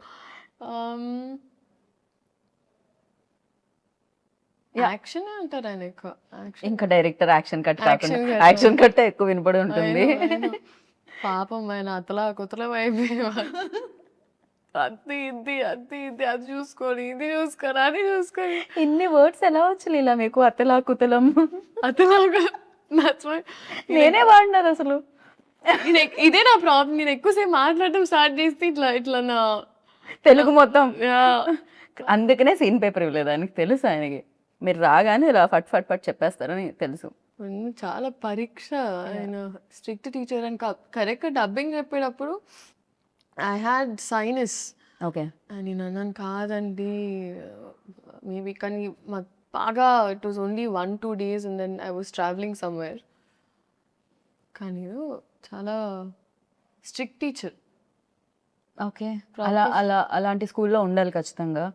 యాక్షన్ అంటారు ఆయన ఎక్కువ. ఇంకా డైరెక్టర్ యాక్షన్ కట్ కాకుండా Action cut. యాక్షన్ కట్ ఎక్కువ వినపడి ఉంటుంది. పాపం ఆయన అతలా కుతలం అయిపోయేవారు. అది అది చూసుకొని ఇది చూసుకొని ఇన్ని వర్డ్స్ ఎలా వచ్చి ఇలా మీకు అత్తలా కుతలం అతలాగా నేనే వాడినారు అసలు. ఇదే నా ప్రాబ్లం. నేను ఎక్కువసేపు మాట్లాడటం స్టార్ట్ చేస్తే ఇట్లా నా తెలుగు మొత్తం. అందుకనే సీన్ పేపర్ ఇవ్వలేదు ఆయనకి తెలుసు. ఆయనకి మీరు రాగానే ఇలా ఫట్ ఫట్ ఫట్ చెప్పేస్తారని తెలుసు. చాలా పరీక్ష. ఆయన స్ట్రిక్ట్ టీచర్ అని కరెక్ట్ డబ్బింగ్ చెప్పేటప్పుడు ఐ హ్యాడ్ సైనస్. ఓకే. నేను అన్నాను కాదండి మేబీ, కానీ మాకు బాగా it was only 1-2 days and then I was travelling somewhere. కానీ చాలా స్ట్రిక్ట్ టీచర్. ఓకే. అలాంటి స్కూల్లో ఉండాలి ఖచ్చితంగా.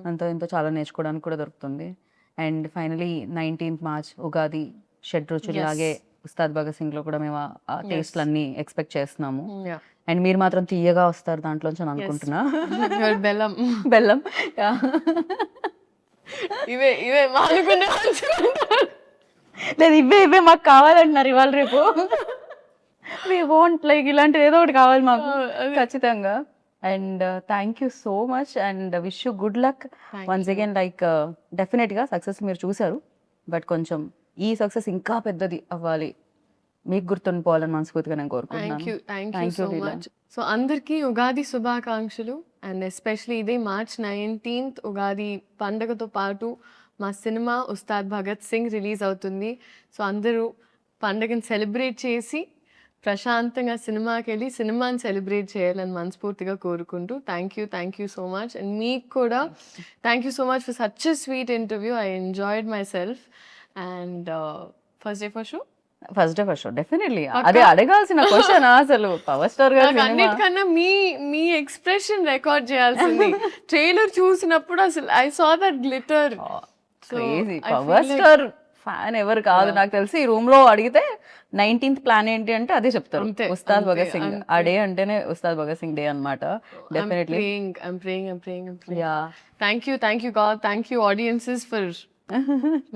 అంత ఇంత చాలా నేర్చుకోవడానికి కూడా దొరుకుతుంది. And finally 19th March Ugadi షడ్రుచులాగే ఉస్తాద్ భగత్ సింగ్ లో కూడా మేము ఆ టేస్ట్లు అన్ని ఎక్స్పెక్ట్ చేస్తున్నాము. అండ్ మీరు మాత్రం తీయగా వస్తారు దాంట్లోంచి అని అనుకుంటున్నా. బెల్లం ఇవే లేదు, ఇవే మాకు కావాలంటున్నారు ఇవాళ రేపు. వి వాంట్ లైక్ ఇలాంటిది ఏదో ఒకటి కావాలి మాకు ఖచ్చితంగా. And thank you so much and wish you good luck once again. Like డెఫినెట్గా సక్సెస్ మీరు చూసారు, బట్ కొంచెం ఈ సక్సెస్ ఇంకా పెద్దది అవ్వాలి, మీకు గుర్తుండిపోవాలని మనస్ఫూర్తిగా నేను కోరుకుంటున్నాను. Thank you so much. So అందరికీ ఉగాది శుభాకాంక్షలు. అండ్ ఎస్పెషలీ ఇదే March 19th ఉగాది పండగతో పాటు మా సినిమా ఉస్తాద్ భగత్ సింగ్ రిలీజ్ అవుతుంది. సో అందరూ పండగను సెలబ్రేట్ చేసి ప్రశాంతంగా సినిమాకి వెళ్ళి సినిమాని సెలబ్రేట్ చేయాలని మనస్ఫూర్తిగా కోరుకుంటూ thank you so much. And మీకు కూడా thank you so much for such a sweet interview. I enjoyed my self. And first day for show definitely అదే అడగాల్సిన క్వశ్చన్. అసలు పవర్ స్టార్ గారు అన్నిటికన్నా మీ ఎక్స్ప్రెషన్ రికార్డ్ చేయాల్సింది. ట్రైలర్ చూసినప్పుడు అసలు I saw that glitter. Power star fan ఎవరు కాదు నాకు తెలిసి. ఈ రూమ్ లో అడిగితే 19th ప్లాన్ ఏంటి అంటే అదే చెప్తారు, ఉస్తాద్ భగత్ సింగ్. ఆ డే అంటేనే ఉస్తాద్ భగత్ సింగ్ డే అన్నమాట. Definitely. I'm praying. Yeah. Thank you God. Thank you audiences for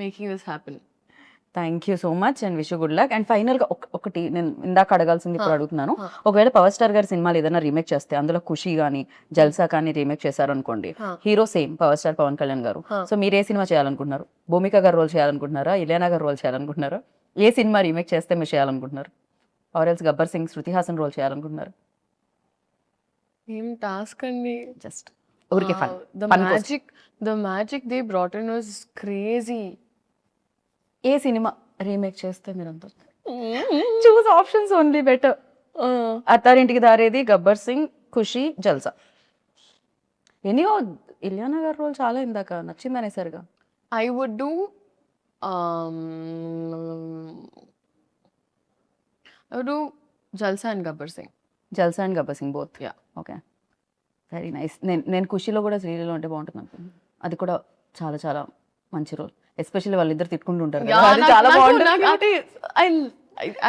making this happen. Thank you so much and wish you good luck. And final గా ఒకటి నేను ఇందాక అడగాల్సింది ఇప్పుడు అడుగుతున్నాను. ఒకవేళ పవర్ స్టార్ గారి సినిమాలు ఏదైనా రీమేక్ చేస్తే, అందులో ఖుషి కానీ జల్సా కానీ రీమేక్ చేశారు అనుకోండి, hero same power star Pawan Kalyan garu. So మీరు ఏ సినిమా చేయాలనుకుంటున్నారు? భూమిక గారు రోల్ చేయాలనుకుంటున్నారా? ఇలియానా గారు రోల్ చేయాలనుకుంటున్నారా? ఏ సినిమా రీమేక్ చేస్తే మీరు చేయాలనుకుంటున్నారు? Or else Gabbar Singh, Shruti Haasan role చేయాలనుకుంటున్నారు? ఏం టాస్క్ అండి. జస్ట్ ఊరికే fun. The magic they brought in was crazy. ఏ సినిమా రీమేక్ చేస్తే మీరు అంత choose options only better. Attarintiki Daredi, Gabbar Singh, ఖుషి, జల్సా. ఎనీయో ఇలియానా గారి రోల్ చాలా ఇందాక నచ్చింది అనేసరిగా. I would do Jalsa and Gabbar Singh. Jalsa and Gabbar Singh both. Yeah. Okay, very nice. నేను ఖుషిలో కూడా శ్రీలీలో ఉంటే బాగుంటుంది అనుకుంటున్నాను. అది కూడా చాలా చాలా మంచి రోల్. ఎస్పెషల్లీ వాళ్ళిద్దరు తిట్టుకుంటూ ఉంటారు కదా, అది చాలా బాగుంటుంది.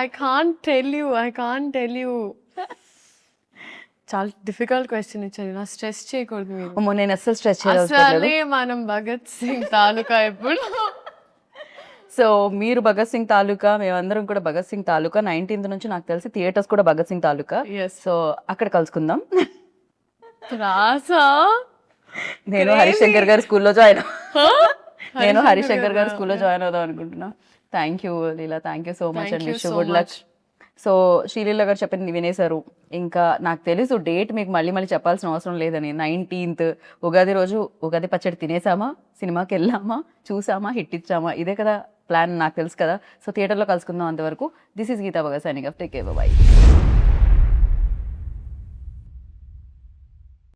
I can't tell you. చాలా డిఫికల్ట్ క్వశ్చన్ ఇచ్చారు. నా స్ట్రెస్ చేయకూడదు మీరు. అమ్మో, నేను అస్సలు స్ట్రెస్ చేయలేదు. అసలే మనం భగత్ సింగ్ తాలూకా ఎప్పుడు సో మీరు భగత్ సింగ్ తాలూకా, మేమందరం కూడా భగత్ సింగ్ తాలూకా. 19th నుంచి నాకు తెలిసి థియేటర్స్ కూడా భగత్ సింగ్ తాలూకా. ఎస్ సో అక్కడ కలుసుకుందాం. రాసా నేను హరిశంకర్ గారి స్కూల్లో జాయిన్ నేను హరిశంకర్ గారి స్కూల్లో జాయిన్ అవుదాం అనుకుంటున్నా. Thank you Leela, thank you so much and wish good luck. So Sreeleela గారు చెప్పింది వినేశారు. ఇంకా నాకు తెలుసు డేట్ మీకు మళ్ళీ మళ్ళీ చెప్పాల్సిన అవసరం లేదని. 19th ఉగాది రోజు ఉగాది పచ్చడి తినేసామా, సినిమాకి వెళ్ళామా, చూసామా, హిట్ ఇచ్చామా, ఇదే కదా ప్లాన్, నాకు తెలుసు కదా. సో థియేటర్లో కలుసుకుందాం. అంతవరకు this is Geetha Bhagat signing off. Take care, by.